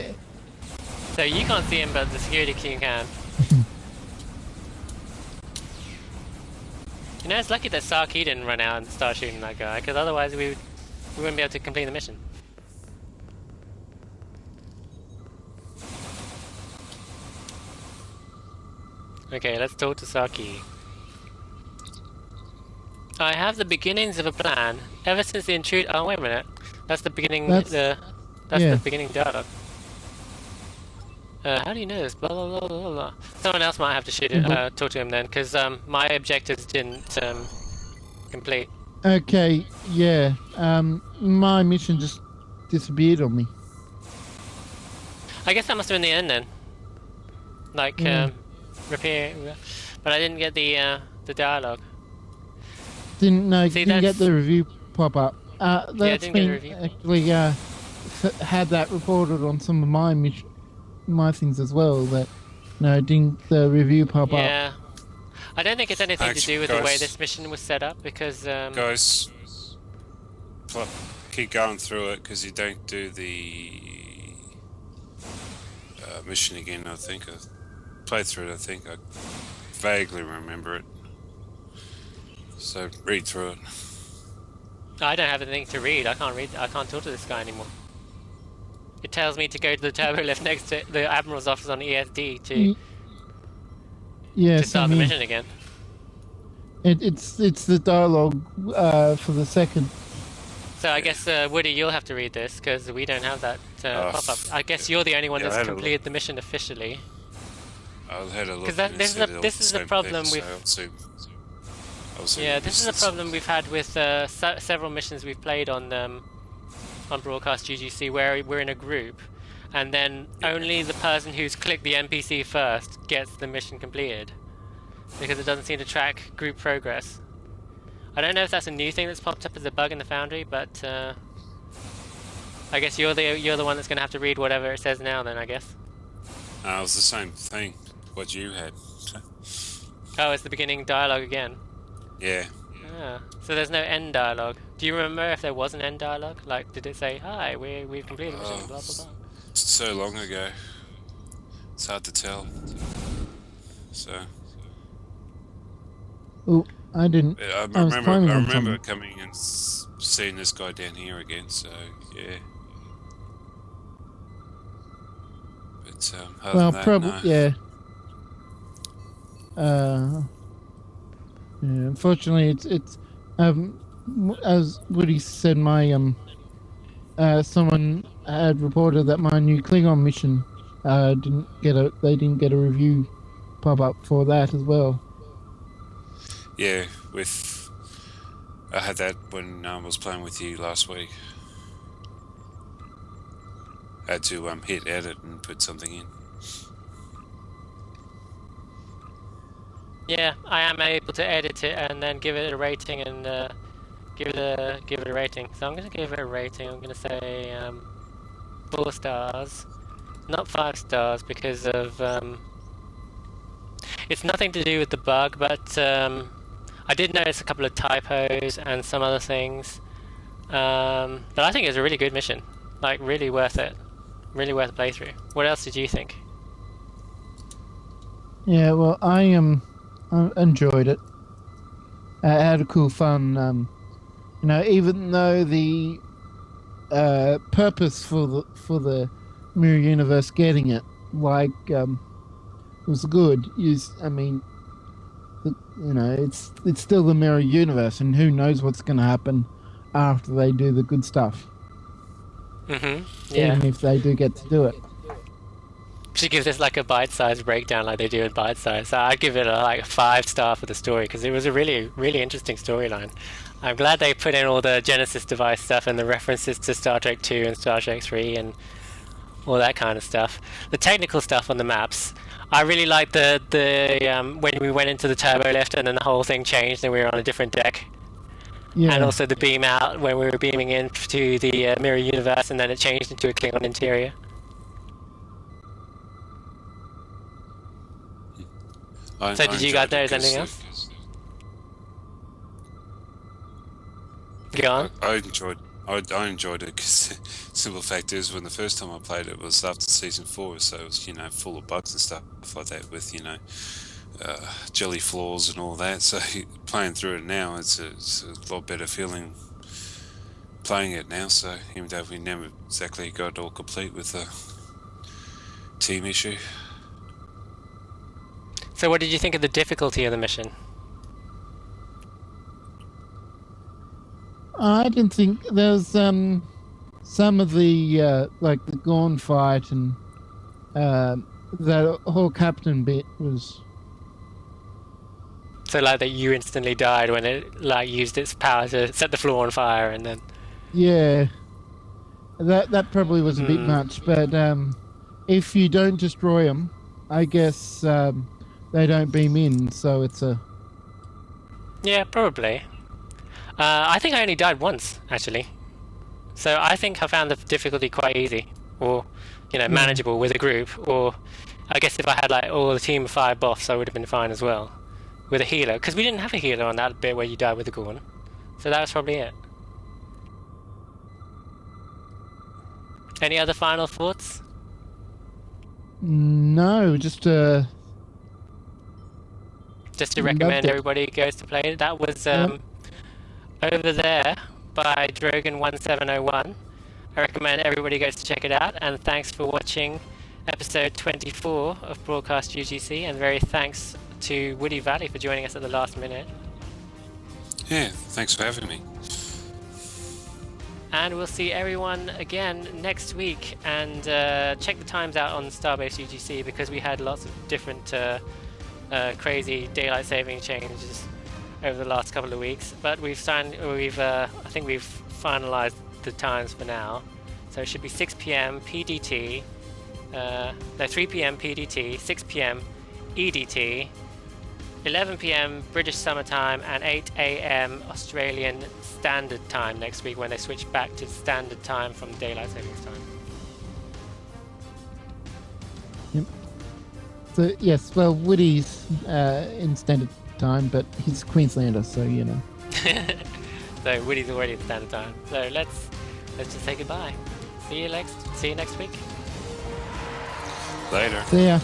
So you can't see him, but the security team can. You know, it's lucky that Saki didn't run out and start shooting that guy, because otherwise we wouldn't be able to complete the mission. Okay, let's talk to Saki. I have the beginnings of a plan. Ever since the intrude— oh, wait a minute. That's the beginning, the That's Yeah. the beginning dialogue. How do you know this? Blah blah blah blah blah. Someone else might have to talk to him then, because my objectives didn't complete. Okay, yeah. My mission just disappeared on me. I guess that must have been the end then. Like repair, but I didn't get the dialogue. Didn't See, get that's- the review pop up. That's didn't get a been review. actually had that reported on some of my things as well. That didn't the review pop up? Yeah. I don't think it's anything to Actually, do with the way guys- this mission was set up, because Guys, keep going through it because you don't do the mission again. I think I played through it. I think I vaguely remember it. So read through it. I don't have anything to read. I can't read. I can't talk to this guy anymore. It tells me to go to the turbo lift next to the admiral's office on ESD to Yes, start the mission again. It's the dialogue for the second. So I guess Woody, you'll have to read this because we don't have that pop up. I guess you're the only one yeah, I that's had a look. completed the mission officially. I had a look. 'Cause that- and it this is said a- all this the is the same problem thing, with- so I'll see Yeah, what this is a says. problem we've had with several missions we've played on Broadcast UGC where we're in a group, and then only the person who's clicked the NPC first gets the mission completed, because it doesn't seem to track group progress. I don't know if that's a new thing that's popped up as a bug in the Foundry, but I guess you're the one that's going to have to read whatever it says now. Then I guess. It was the same thing. What you had. Oh, it's the beginning dialogue again. Yeah. Ah, so there's no end dialogue. Do you remember if there was an end dialogue? Like, did it say, "Hi, we've completed the mission," blah blah blah? It's so long ago. It's hard to tell. So Oh, I didn't. I was climbing on remember something. coming and seeing this guy down here again. So yeah. But other Well, than that, probably no. yeah. Yeah. Unfortunately, it's as Woody said, my someone had reported that my new Klingon mission didn't get a review pop up for that as well. Yeah, I had that when I was playing with you last week. I had to hit edit and put something in. Yeah, I am able to edit it and then give it a rating and give it a rating. So I'm going to give it a rating. I'm going to say 4 stars, not 5 stars, because of it's nothing to do with the bug, but I did notice a couple of typos and some other things. But I think it was a really good mission, like really worth it, really worth a playthrough. What else did you think? Yeah, well, I enjoyed it. I had a cool fun. Even though the purpose for the mirror universe getting it, was good. It's still the mirror universe, and who knows what's going to happen after they do the good stuff. Mm-hmm. Yeah. Even if they do get to do it. Should give this like a bite-sized breakdown like they do in Bitesize. So I'd give it a 5 star for the story, because it was a really, really interesting storyline. I'm glad they put in all the Genesis device stuff and the references to Star Trek 2 and Star Trek 3 and all that kind of stuff. The technical stuff on the maps, I really liked the when we went into the turbo lift and then the whole thing changed and we were on a different deck. Yeah. And also the beam out when we were beaming into the mirror universe and then it changed into a Klingon interior. So did you guys enjoyed it notice anything 'cause, else? Go on. I enjoyed it because simple fact is, when the first time I played it was after season 4, so it was full of bugs and stuff like that with jelly flaws and all that. So playing through it now, it's a lot better feeling playing it now. So even though we never exactly got it all complete with the team issue. So what did you think of the difficulty of the mission? I didn't think there's some of the like the Gorn fight and that whole captain bit was. So like that you instantly died when it like used its power to set the floor on fire, and then Yeah, that probably was a bit much, but if you don't destroy them, I guess they don't beam in, so it's a... yeah, probably. I think I only died once actually, so I think I found the difficulty quite easy, or manageable with a group. Or I guess if I had like all the team of 5 buffs, I would have been fine as well with a healer, because we didn't have a healer on that bit where you died with the Gorn, so that was probably it. Any other final thoughts? No, just to recommend it. everybody goes to play it. That was over there by Drogan1701. I recommend everybody goes to check it out, and thanks for watching episode 24 of Broadcast UGC, and very thanks to Woody Valley for joining us at the last minute. Yeah, thanks for having me. And we'll see everyone again next week, and check the times out on Starbase UGC, because we had lots of different crazy daylight saving changes over the last couple of weeks, but I think we've finalized the times for now. So it should be 6 p.m. PDT, 3 p.m. PDT, 6 p.m. EDT, 11 p.m. British Summer Time, and 8 a.m. Australian Standard Time next week, when they switch back to Standard Time from Daylight Savings Time. Yep. So yes, well, Woody's in Standard Time, but he's Queenslander, so you know. So Woody's already in Standard Time. So let's just say goodbye. See you next week. Later. See ya.